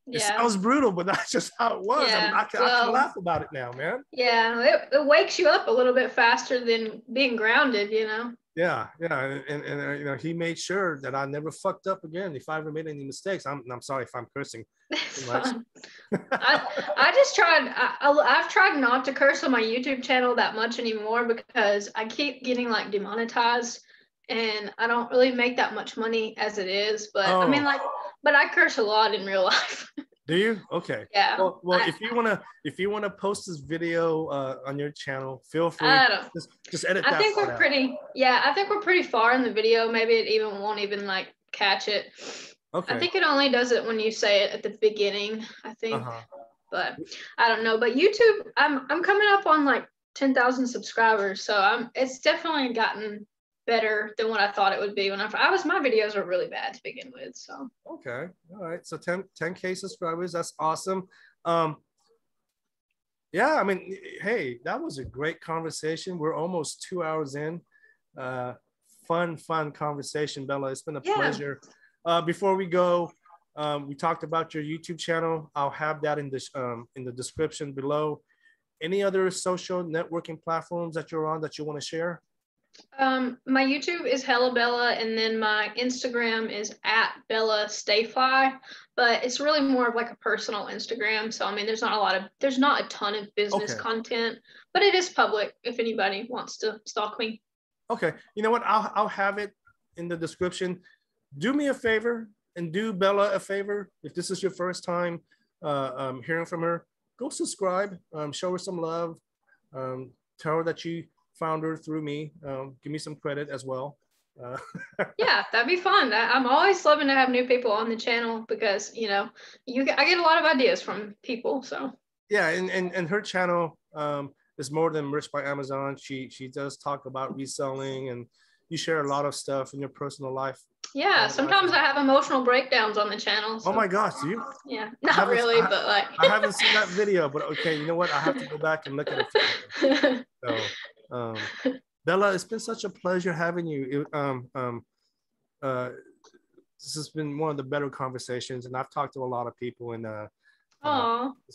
Yeah. It sounds brutal, but that's just how it was. Yeah. I can laugh about it now, man. Yeah, it wakes you up a little bit faster than being grounded, you know? Yeah, and you know, he made sure that I never fucked up again. If I ever made any mistakes, I'm sorry if I'm cursing too much. I just tried. I've tried not to curse on my YouTube channel that much anymore because I keep getting like demonetized, and I don't really make that much money as it is. But I mean, like, but I curse a lot in real life. Do you? Okay. Yeah. Well, if you wanna post this video on your channel, feel free. Just edit that. I think we're pretty. Yeah, I think we're pretty far in the video. Maybe it even won't even like catch it. Okay. I think it only does it when you say it at the beginning. I think, but I don't know. But YouTube, I'm coming up on like 10,000 subscribers, so it's definitely gotten better than what I thought it would be when my videos were really bad to begin with. So okay, all right, so 10K subscribers, that's awesome. Yeah, I mean, hey, that was a great conversation. We're almost 2 hours in. Fun conversation, Bella. It's been a pleasure. Before we go, we talked about your YouTube channel. I'll have that in the description below. Any other social networking platforms that you're on that you want to share? My YouTube is HELLABELLA, and then my Instagram is @BellaStayFly, but it's really more of like a personal Instagram. So I mean, there's not a ton of business content, but it is public if anybody wants to stalk me. Okay, you know what? I'll have it in the description. Do me a favor and do Bella a favor. If this is your first time hearing from her, go subscribe, show her some love, tell her that you found her through me. Give me some credit as well. Yeah, that'd be fun. I'm always loving to have new people on the channel because, you know, I get a lot of ideas from people. So yeah, and her channel is more than Merch by Amazon. She does talk about reselling, and you share a lot of stuff in your personal life. Yeah, sometimes I have emotional breakdowns on the channel. So. Oh my gosh, do you? Yeah, not really, but like. I haven't seen that video, but okay, you know what? I have to go back and look at it. So, Bella, it's been such a pleasure having you. This has been one of the better conversations, and I've talked to a lot of people, and it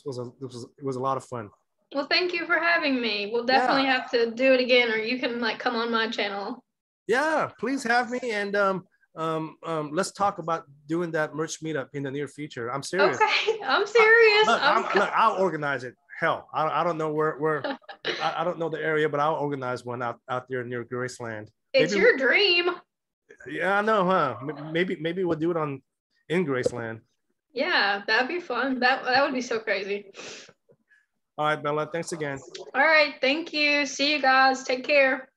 was a lot of fun. Well, thank you for having me. We'll definitely have to do it again, or you can like come on my channel. Yeah, please have me, and let's talk about doing that merch meetup in the near future. I'm serious. Okay, I'm serious. Look, I'll organize it. Hell, I don't know where I don't know the area, but I'll organize one out there near Graceland. It's your dream. Yeah, I know, huh? Maybe we'll do it in Graceland. Yeah, that'd be fun. That would be so crazy. All right, Bella, thanks again. All right, thank you. See you guys. Take care.